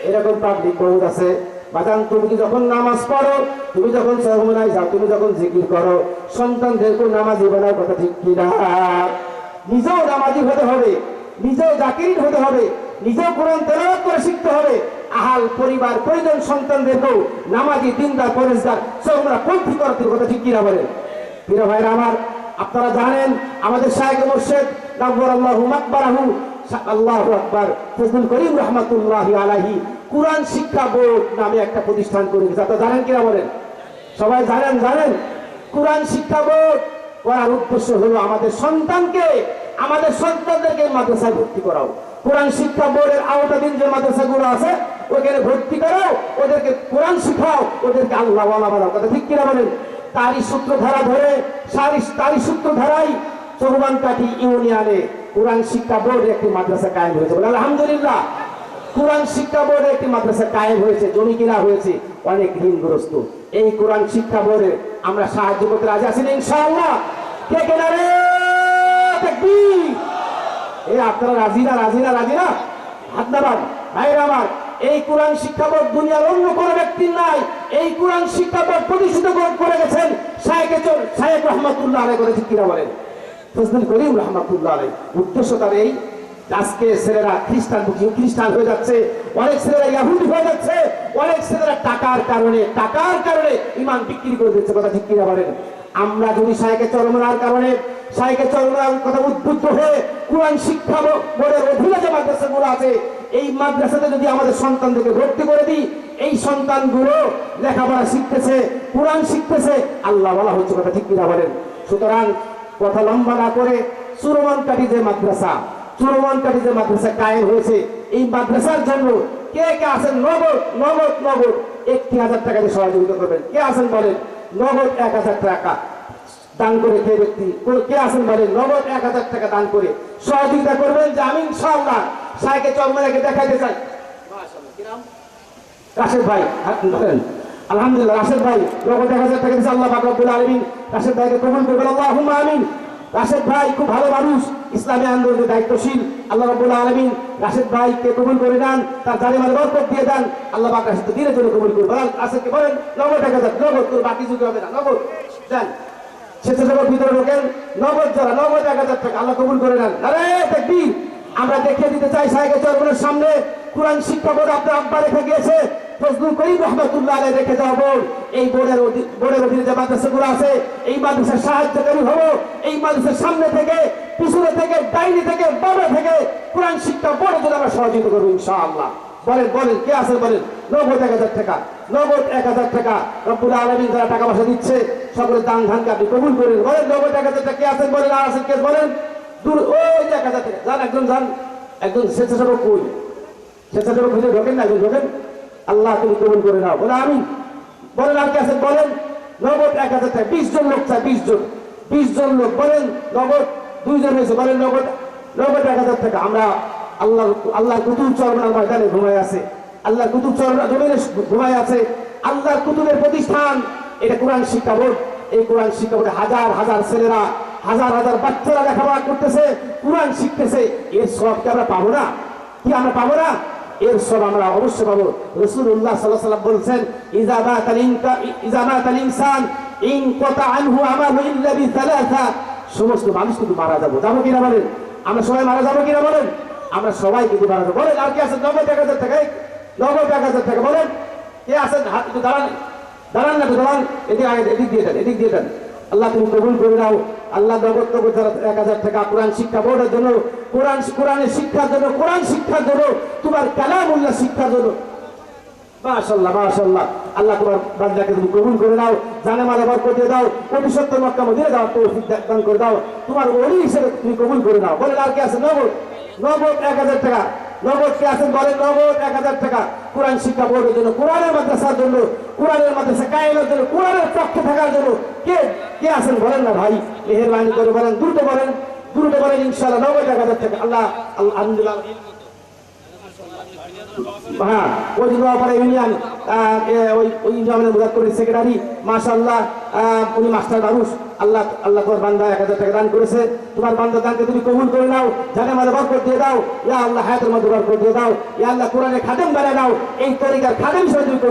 এরকম পাবলিক বহুত আছে। বাজান, তুমি যখন নামাজ পড়ো, তুমি যখন সরমুনায় যাও, তুমি যখন জিকির করো, সন্তানদেরকে নামাজি বানার, কথা ঠিক কিনা? নিজেও নামাজি হতে হবে, নিজেও জাকির হতে হবে, নিজেও কোরআন তেলাওয়াত করে শিখতে হবে, আহাল পরিবার পরিজন সন্তানদেরকেও নামাজি দিনদার পরেশগার সরমুনা পন্থী করতে, কথা ঠিক কিনা বলেন? প্রিয় ভাইরা আমার, আপনারা জানেন আমাদের শাইখ মুর্শিদ নাব্বারাল্লাহু মাকবারাহু আল্লাহু আকবার ফজলুল করিম রহমাতুল্লাহি আলাইহি কোরআন শিক্ষা বোর্ড নামে একটা প্রতিষ্ঠান করে দিয়েছে। আপনারা জানেন কিনা বলেন? সবাই জানেন কোরআন শিক্ষা বোর্ড করার উদ্দেশ্য হলো আমাদের সন্তানদেরকে মাদ্রাসায় ভর্তি করাও। কোরআন শিক্ষা বোর্ডের আওতাধীন যে মাদ্রাসাগুলো আছে ওখানে ভর্তি করাও, ওদেরকে কোরআন শিখাও, ওদেরকে আল্লাহ ওয়ালা বানাও। কথা ঠিক কিনা বলেন? তারই সূত্রধারাই চৌবানকাঠি ইউনিয়নে কোরআন শিক্ষা বোর্ডের একটি মাদ্রাসা কায়েম হয়েছে। বলে আলহামদুলিল্লাহ। কোরআন শিক্ষা বোর্ডে একটি মাদ্রাসা কায়েম হয়েছে, জমি কিনা হয়েছে, অনেক ঋণগ্রস্ত। এই কোরআন শিক্ষা বোর্ডে আমরা সাহায্য করতে রাজি আছি না ইনশাআল্লাহ? কে কেনা রে তাকবীর! আপনারা রাজি না? হাত নামান ভাইরা আমার। এই কোরআন শিক্ষা বোর্ড দুনিয়ার অন্য কোন ব্যক্তির নাই। এই কোরআন শিক্ষা বোর্ড প্রতিষ্ঠিত করে গেছেন শায়েখ রহমাতুল্লাহ আলাইহি করেছে কিনা বলেন? ফজলুল করিম রহমাতুল্লাহ আলাইহি। উদ্দেশ্য তার এই, আজকে ছেলেরা খ্রিস্টান হয়ে যাচ্ছে, অনেক ছেলেরা ইহুদি হয়ে যাচ্ছে, অনেক ছেলেরা টাকার কারণে ইমান বিক্রি করে দিচ্ছে। কথা ঠিক কিনা বলেন? আমরা যদি শায়েখে চরমনার কথা উদ্বুদ্ধ হয়ে কোরআন শিক্ষা বোর্ডের অধীনে যে মাদ্রাসাগুলো আছে এই মাদ্রাসাতে যদি আমাদের সন্তানদেরকে ভর্তি করে দিই, এই সন্তানগুলো লেখাপড়া শিখতেছে, কোরআন শিখতেছে, আল্লাহ বলা হচ্ছে। কথা ঠিক কিনা বলেন? সুতরাং কথা লম্বা না করে চুরমানকাঠি যে মাদ্রাসা কায়েম হয়েছে, এই মাদ্রাসার জন্য কে আছেন নগদ 1000 টাকা দিয়ে সহযোগিতা করবেন? কে আছেন বলেন? নগদ 1000 টাকা দান করে কে ব্যক্তি কে আছেন বলেন? নগদ 1000 টাকা দান করে সহযোগিতা করবেন। যে আমি ইনশাআল্লাহ শায়েখে চরমনাকে দেখাইতে চাই। রাশেদ ভাই বলেন আলহামদুলিল্লাহ। রাশেদ ভাই নগদ 1000 টাকা দিয়েছে। আল্লাহ পাক রব্বুল আলামিন রাশেদ ভাইকে কবুল করবেন, আল্লাহুম্মা আমিন। রাশেদ ভাই খুব ভালো মানুষ, ইসলামী আন্দোলনের দায়িত্বশীল। আল্লাহ রাব্বুল আলামিন রাশেদ ভাইকে কবুল করে দেন, তার জানে মালে বরকত দিয়ে দেন। আল্লাহ পাক রাশেদ দিনের জন্য কবুল করবেন। বলেন রাশেদকে বলেন নগদ 1000, নগদ, তোর বাকি যুগে হবে না, নগদ দেন। স্বেচ্ছাসেবক ভিতরে ঢোকেন, নগদ 1000 টাকা আল্লাহ কবুল করে নেন। আরে তাকবীর! আমরা দেখিয়ে দিতে চাই শায়েখে চরমনার সামনে কোরআন শিক্ষা বোর্ড আপনার আব্বা রেখে গিয়েছে, ফজলুল করিম রহমাতুল্লাহ আলাইহি রেখে যাওয়া বোর্ড। এই বোর্ডের অধীনে যে মাদ্রাসাগুলো আছে এই মাদ্রাসার সাহায্যকারী হবো। এই মাদ্রাসার সামনে থেকে, পিছনে থেকে, ডাইনি থেকে, বামে থেকে কোরআন শিক্ষা বোর্ডের জন্য আমরা সহযোগিতা করবো ইনশাআল্লাহ। বলেন কে আছেন বলেন? নগদ 1000 টাকা, নগদ 1000 টাকা রব্বুল আলামিন যারা টাকা পয়সা দিচ্ছে সকলের দান ধানকে আপনি কবুল করেন। বলেন নগদ 1000 টাকা কে আছেন বলেন? আর আছেন কে বলেন? দূর ওই যে 1000 টাকা একজন স্বেচ্ছাসেবক কই? স্বেচ্ছাসেবক ভিতরে ঢোকেন না, ঢোকেন। আল্লাহ তুমি কবুল করে নাও। বলে আমি। বলেন আর কে আছেন বলেন? নগদ 1000 টাকা। 20 জন লোক চাই, 20 জন লোক। বলেন নগদ 2 জন হয়েছে, বলেন নগদ 1000 টাকা। আমরা আল্লাহর কুতুব চরমনার ময়দানে ঘুমায় আছে, আল্লাহর কুতুব চরমনার জমিনে ঘুমায় আছে। আল্লাহর কুতুবের প্রতিষ্ঠান এটা কোরআন শিক্ষা বোর্ড। এই কোরআন শিক্ষা বোর্ডে হাজার ছেলেরা, হাজার বাচ্চারা লেখাপড়া করতেছে, কোরআন শিখতেছে। এর সবকে আমরা পাবো না? কি আমরা পাবো না? এর সব আমরা অবশ্যই পাবো। রাসূলুল্লাহ সাল্লাল্লাহু আলাইহি ওয়াসাল্লাম বলছেন ইযা মাতাল ইনসান ইনকাতা আনহু আমালু ইল্লা বিসালাসা। সমস্ত মানুষ কিন্তু মারা যাবো কিনা বলেন? আমরা সবাই মারা যাবো কিনা বলেন? আমরা সবাই কিন্তু মারা যাবো। বলেন আর কি আছেন? নগদ 1000 টাকা, নগদ 1000 টাকা। বলেন কে আছেন? হাত একটু দাঁড়ান না, দাঁড়ান। এদিক দিয়ে দেন। আল্লাহ তুমি কবুল করে নাও। আল্লাহ নগদ 1000 টাকা কোরআন শিক্ষা বোর্ডের জন্য, কোরআনের শিক্ষার জন্য, তোমার কালামুল্লাহ শিক্ষার জন্য। মাশাআল্লাহ। আল্লাহ তোমার বান্দাকে তুমি কবুল করে নাও, জানে মালে বরকত দিয়ে দাও, ভবিষ্যতে মক্কা মদিনা যাওয়ার তৌফিক দান করে দাও, তোমার ওলি হিসেবে তুমি কবুল করে নাও। বলেন আর কে আছে? নগদ 1000 টাকা। নগদ কে আছেন বলেন? নগদ 1000 টাকা কোরআন শিক্ষা বোর্ডের জন্য, কোরআনের মাদ্রাসার জন্য, কোরআনের মাদ্রাসা কায়েমের জন্য, কোরআনের পক্ষে থাকার জন্য কে আছেন বলেন না ভাই? মেহেরবানি করে বলেন, দ্রুত বলেন ইনশাআল্লাহ। নগদ 1000 টাকা। আল্লাহ আলহামদুলিল্লাহ। হ্যাঁ, ওই পরে ইউনিয়ন ওই ইউনিয়নের মুজাক্করের সেক্রেটারি মাশাআল্লাহ, উনি মাস্টার মানুষ। আল্লাহ তোমার বান্দা 1000 টাকা দান করেছে। তোমার বান্দা দানকে তুমি কবুল করে নাও, জানে মাঝে বরকত দিয়ে দাও। ইয়া আল্লাহ হায়াতের মধ্যে বরকত দিয়ে দাও। ইয়া আল্লাহ কোরআনের খাদেম বানায় দাও, এই তরিকার খাদেম হিসেবে তুমি কবুল